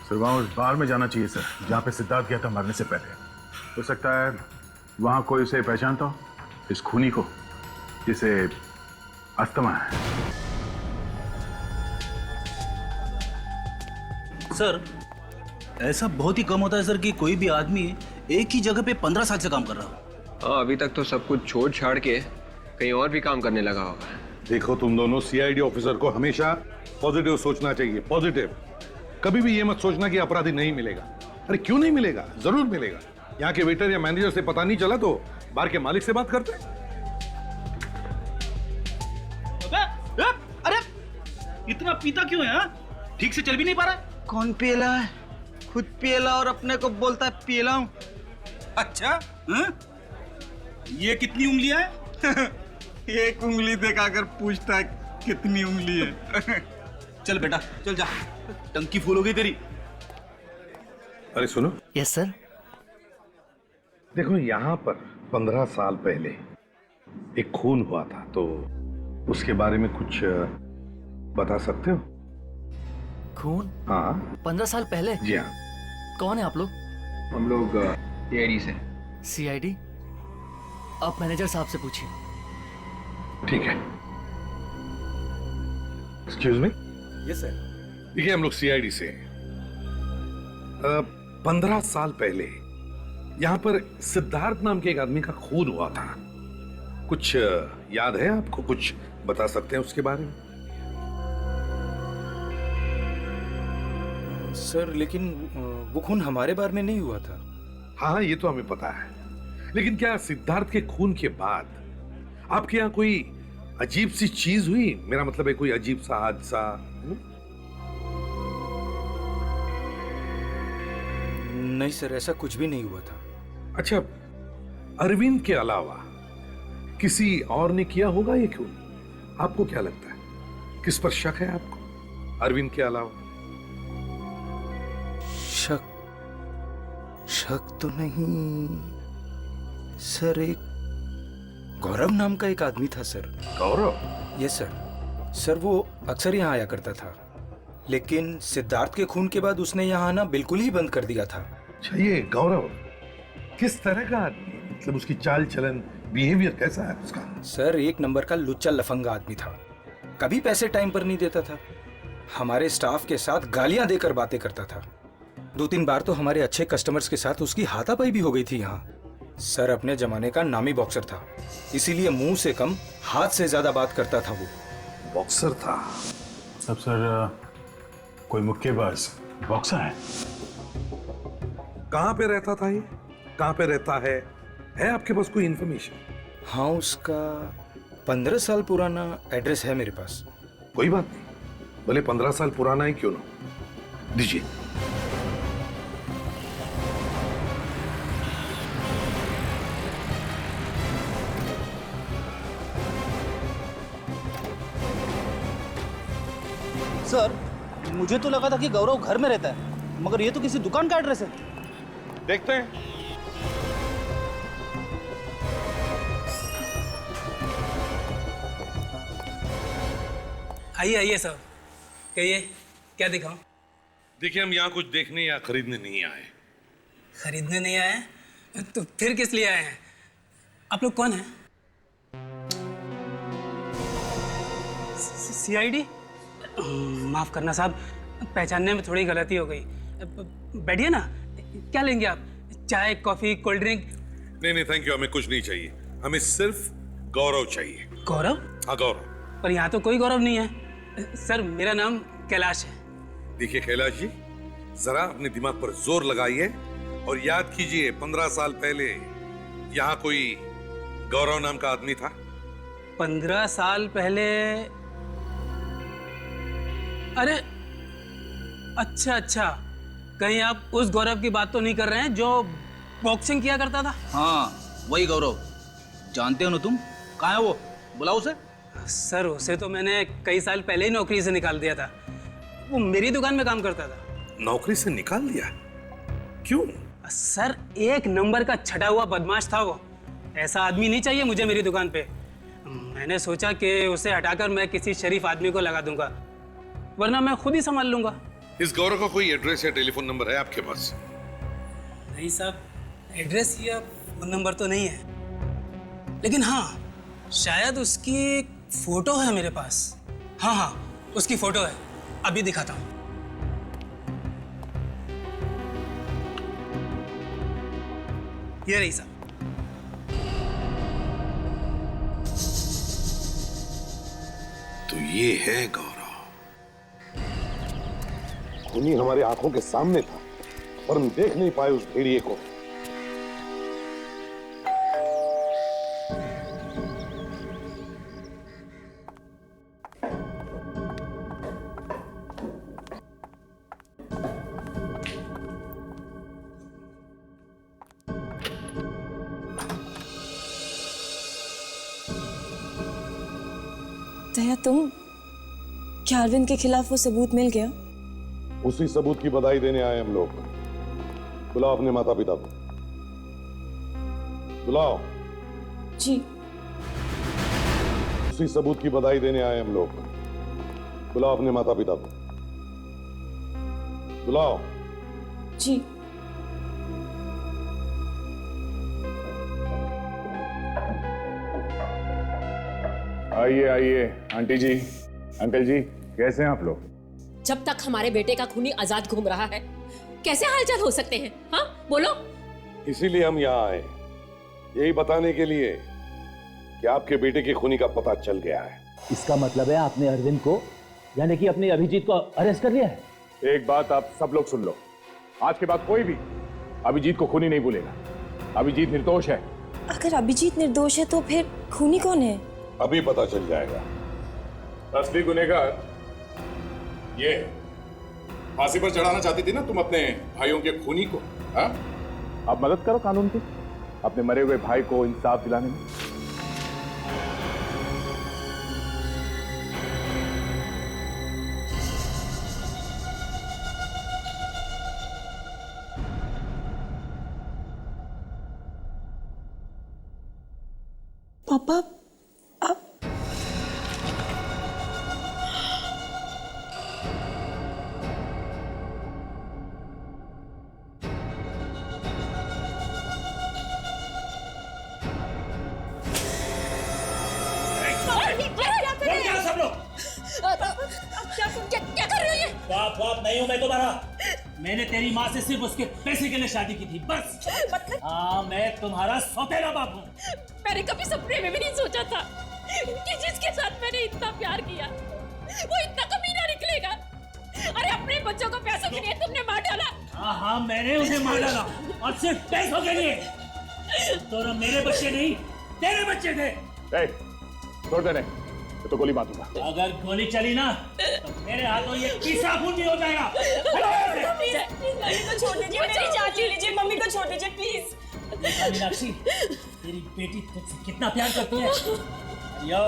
सर वहां उस बार में जाना चाहिए सर, जहां पे सिद्धार्थ गया था मरने से पहले। हो सकता है वहां कोई उसे पहचानता हो, इस खूनी को जिसे अस्थमा है। सर, ऐसा बहुत ही कम होता है सर कि कोई भी आदमी एक ही जगह पे 15 साल से काम कर रहा हो। हाँ, अभी तक तो सब कुछ छोड़ छाड़ के कहीं और भी काम करने लगा होगा। देखो तुम दोनों, सीआईडी ऑफिसर को हमेशा पॉजिटिव सोचना चाहिए, पॉजिटिव। कभी भी ये मत सोचना कि अपराधी नहीं मिलेगा। अरे क्यों नहीं मिलेगा, जरूर मिलेगा। यहाँ के वेटर या मैनेजर से पता नहीं चला तो बार के मालिक से बात करते हैं। अरे इतना पीता क्यों है? ठीक से चल भी नहीं पा रहा। कौन पियला है? खुद पियला और अपने को बोलता है पियला हूं। अच्छा, ये कितनी उंगलियां है? एक उंगली दिखाकर पूछता है कितनी उंगली है। चल बेटा, चल जा, टंकी फुल हो गई तेरी। अरे सुनो। Yes sir. देखो, यहाँ पर 15 साल पहले एक खून हुआ था, तो उसके बारे में कुछ बता सकते हो? खून? हाँ। 15 साल पहले? जी हाँ। कौन है आप लोग? हम लोग सीआईडी से। सीआईडी? आप मैनेजर साहब से पूछिए। ठीक है। Excuse me. Yes sir. देखिए, हम लोग सीआईडी से 15 साल पहले यहाँ पर सिद्धार्थ नाम के एक आदमी का खून हुआ था। कुछ याद है आपको? कुछ बता सकते हैं उसके बारे में? सर, लेकिन वो खून हमारे बारे में नहीं हुआ था। हाँ, ये तो हमें पता है, लेकिन क्या सिद्धार्थ के खून के बाद आपके यहाँ कोई अजीब सी चीज हुई? मेरा मतलब है कोई अजीब सा हादसा? नहीं सर, ऐसा कुछ भी नहीं हुआ था। अच्छा, अरविंद के अलावा किसी और ने किया होगा ये खून? आपको क्या लगता है, किस पर शक है आपको अरविंद के अलावा? शक तो नहीं सर। एक गौरव नाम का एक आदमी था sir. Gaurav? Yes sir. Sir, वो अक्सर यहाँ आया करता था, लेकिन सिद्धार्थ के खून के बाद उसने यहाँ आना बिल्कुल ही बंद कर दिया था। अच्छा, ये गौरव किस तरह का आदमी है? मतलब उसकी चाल चलन, बिहेवियर कैसा है उसका? सर, एक नंबर का लुच्चा लफंगा आदमी था। कभी पैसे टाइम पर नहीं देता था, हमारे स्टाफ के साथ गालियां देकर बातें करता था। 2-3 बार तो हमारे अच्छे कस्टमर्स के साथ उसकी हाथापाई भी हो गई थी यहाँ। सर, अपने जमाने का नामी बॉक्सर था, इसीलिए मुंह से कम हाथ से ज्यादा बात करता था। वो बॉक्सर था? सब सर, कोई मुक्केबाज बॉक्सर है? कहाँ पे रहता था ये? कहाँ पे रहता है आपके पास कोई इंफॉर्मेशन? हाँ, उसका 15 साल पुराना एड्रेस है मेरे पास। कोई बात नहीं, भले 15 साल पुराना ही क्यों ना, दीजिए। सर, मुझे तो लगा था कि गौरव घर में रहता है, मगर ये तो किसी दुकान का एड्रेस है। देखते हैं। आइए आइए साहब, कहिए क्या दिखाऊं? देखिए, हम यहाँ कुछ देखने या खरीदने नहीं आए। खरीदने नहीं आए? तो फिर किस लिए आए हैं? आप लोग कौन हैं? सीआईडी? माफ करना साहब, पहचानने में थोड़ी गलती हो गई। बैठिए ना, क्या लेंगे आप? चाय, कॉफी, कोल्ड ड्रिंक? नहीं, थैंक यू, हमें कुछ नहीं चाहिए। हमें सिर्फ गौरव चाहिए। गौरव? हाँ, गौरव। पर यहाँ तो कोई गौरव नहीं है। सर, मेरा नाम कैलाश है। देखिए कैलाश जी, जरा अपने दिमाग पर जोर लगाइए और याद कीजिए, 15 साल पहले यहाँ कोई गौरव नाम का आदमी था? 15 साल पहले? अरे अच्छा, कहीं आप उस गौरव की बात तो नहीं कर रहे हैं जो बॉक्सिंग किया करता था? हाँ, वही गौरव। जानते हो ना तुम? कहाँ है वो? बुलाओ उसे। सर, उसे तो मैंने कई साल पहले ही नौकरी से निकाल दिया था। वो मेरी दुकान में काम करता था। नौकरी से निकाल दिया? क्यों? सर, एक नंबर का छटा हुआ बदमाश था वो। ऐसा आदमी नहीं चाहिए मुझे मेरी दुकान पे। मैंने सोचा कि उसे हटाकर मैं किसी शरीफ आदमी को लगा दूंगा, वरना मैं खुद ही संभाल लूंगा। इस गौरव का कोई एड्रेस या टेलीफोन नंबर है आपके पास? नहीं साहब, एड्रेस या फोन नंबर तो नहीं है, लेकिन हाँ शायद उसकी एक फोटो है मेरे पास। हाँ हाँ उसकी फोटो है, अभी दिखाता हूँ। ये रही साहब। तो ये है गौरव। खूनी हमारी आंखों के सामने था पर हम देख नहीं पाए उस भेड़िए को। दया तुम, क्या अरविंद के खिलाफ वो सबूत मिल गया? उसी सबूत की बधाई देने आए हम लोग। बुलाओ अपने माता पिता को, बुलाओ। जी। उसी सबूत की बधाई देने आए हम लोग। बुलाओ अपने माता पिता को, बुलाओ। जी। आइए आइए आंटी जी, अंकल जी, कैसे हैं आप लोग? जब तक हमारे बेटे का खूनी आजाद घूम रहा है कैसे हालचाल हो सकते हैं? हाँ बोलो। इसीलिए हम यहाँ आए, यही बताने के लिए कि आपके बेटे की खूनी का पता चल गया है। इसका मतलब है आपने अरविंद को, यानी कि अपने अभिजीत को अरेस्ट कर लिया है? एक बात आप सब लोग सुन लो, आज के बाद कोई भी अभिजीत को खूनी नहीं भूलेगा। अभिजीत निर्दोष है। अगर अभिजीत निर्दोष है तो फिर खूनी कौन है? अभी पता चल जाएगा। असली गुनहगार ये है। फांसी पर चढ़ाना चाहती थी ना तुम अपने भाइयों के खूनी को, हाँ? अब मदद करो कानून की, अपने मरे हुए भाई को इंसाफ दिलाने में। पापा क्या कर रहे हो ये? बाप नहीं हूं मैं तुम्हारा। मैंने तेरी माँ से सिर्फ उसके पैसे के लिए शादी की थी, बस। हाँ मैं तुम्हारा सौतेला बाप हूँ। मैंने कभी सपने में भी नहीं सोचा था कि जिसके साथ मैंने इतना प्यार किया वो इतना कमीना निकलेगा। अरे अपने बच्चों को पैसों के लिए तुमने मार डाला। हाँ मैंने उन्हें मार डाला और सिर्फ पैसों के लिए। तो ना मेरे बच्चे नहीं तेरे बच्चे थे। छोड़ देने तो गोली मारूंगा। अगर गोली चली ना तो मेरे हाथों ये तीसरा खून भी हो जाएगा। प्लीज मम्मी को छोड़ दीजिए, मेरी चाची लीजिए, मम्मी को छोड़ दीजिए प्लीज। मीनाक्षी तेरी बेटी तुझसे कितना प्यार करती है। यो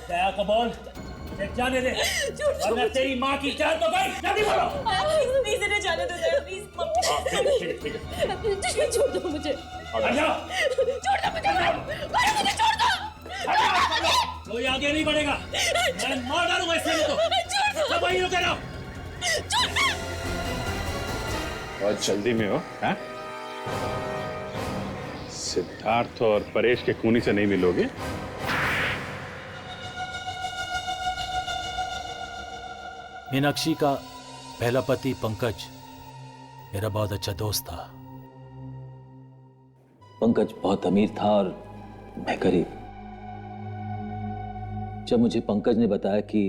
दया को बोल जाने दे वरना तेरी माँ की जान तो गई। जल्दी बोलो। प्लीज इन्हें जाने दो दया, प्लीज मम्मी। छोड़ दो मुझे। छोड़ दो मुझे, मुझे छोड़ दो। कोई आगे नहीं बढ़ेगा, मैं मार डालूंगा इससे तो। सब वहीं रुके रहो। बहुत जल्दी में हो, हैं? सिद्धार्थ और परेश के खूनी से नहीं मिलोगे? मीनाक्षी का पहला पति पंकज मेरा बहुत अच्छा दोस्त था। पंकज बहुत अमीर था और मैं गरीब। जब मुझे पंकज ने बताया कि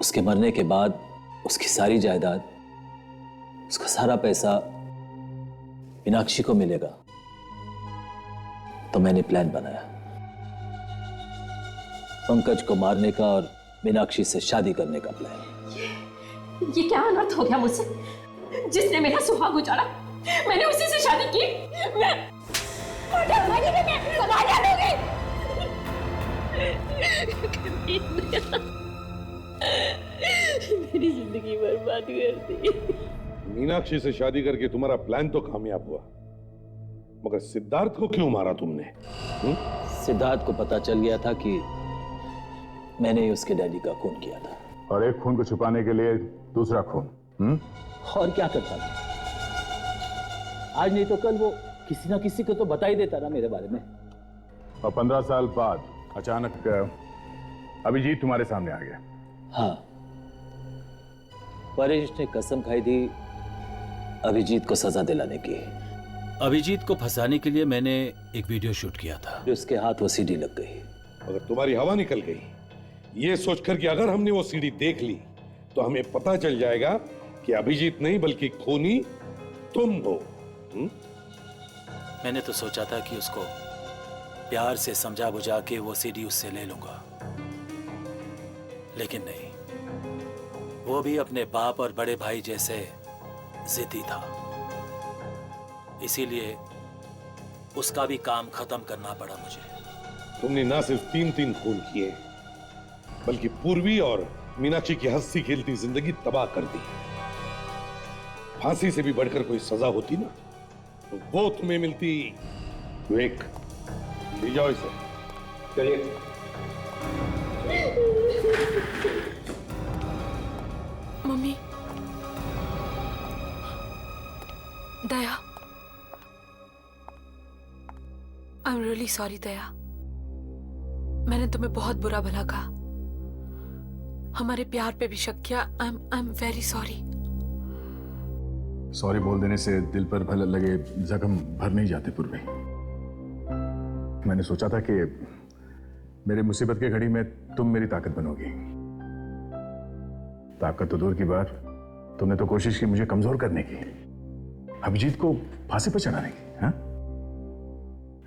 उसके मरने के बाद उसकी सारी जायदाद, उसका सारा पैसा मीनाक्षी को मिलेगा, तो मैंने प्लान बनाया पंकज को मारने का और मीनाक्षी से शादी करने का प्लान। ये क्या अनर्थ हो गया मुझसे? जिसने मेरा सुहाग उजाड़ा मैंने उसी से शादी की। मैं मेरी जिंदगी बर्बाद कर दी। मीनाक्षी से शादी करके तुम्हारा प्लान तो कामयाब हुआ, मगर सिद्धार्थ को क्यों मारा तुमने? सिद्धार्थ को पता चल गया था कि मैंने ही उसके डैडी का खून किया था। और एक खून को छुपाने के लिए दूसरा खून। और क्या करता था? आज नहीं तो कल वो किसी ना किसी को तो बता ही देता ना मेरे बारे में। और 15 साल बाद अचानक अभिजीत तुम्हारे सामने आ गया। हाँ, परेश ने कसम खाई थी अभिजीत को सजा दिलाने की। अभिजीत को फंसाने के लिए मैंने एक वीडियो शूट किया था। उसके हाथ वो सीडी लग गई। अगर तुम्हारी हवा निकल गई ये सोचकर कि अगर हमने वो सीडी देख ली तो हमें पता चल जाएगा कि अभिजीत नहीं बल्कि खूनी तुम हो। मैंने तो सोचा था कि उसको प्यार से समझा बुझा के वो सीडी उससे ले लूंगा, लेकिन नहीं, वो भी अपने बाप और बड़े भाई जैसे जिद्दी था। इसीलिए उसका भी काम खत्म करना पड़ा मुझे। तुमने ना सिर्फ 3 खून किए बल्कि पूर्वी और मीनाक्षी की हंसी खेलती जिंदगी तबाह कर दी। फांसी से भी बढ़कर कोई सजा होती ना तो वो तुम्हें मिलती। विवेक, ले जाओ इसे। चलिए। Mummy, Daya, I am really sorry Daya. मैंने तुम्हें बहुत बुरा भला कहा, हमारे प्यार पे भी शक किया। I am very sorry. Sorry बोल देने से दिल पर भले लगे जख्म भर नहीं जाते पूर्वी। मैंने सोचा था कि मेरे मुसीबत के घड़ी में तुम मेरी ताकत बनोगी। ताकत तो दूर की बात, तुमने तो कोशिश की मुझे कमजोर करने की, अभिजीत को फांसी पर चढ़ाने की। हाँ,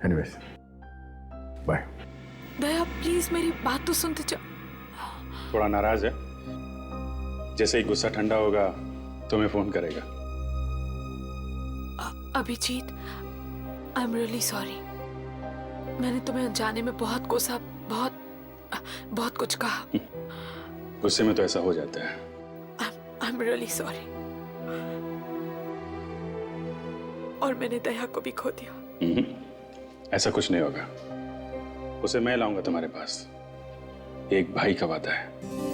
एनीवेज, बाय। दया प्लीज मेरी बात तो सुनते जा। थोड़ा नाराज है, जैसे ही गुस्सा ठंडा होगा तुम्हें फोन करेगा। Abhijit, I am really sorry. मैंने तुम्हें अनजाने में बहुत कोसा, बहुत कुछ कहा। गुस्से में तो ऐसा हो जाता है। आई एम रियली सॉरी। और मैंने दया को भी खो दिया। ऐसा कुछ नहीं होगा, उसे मैं लाऊंगा तुम्हारे पास। एक भाई का वादा है।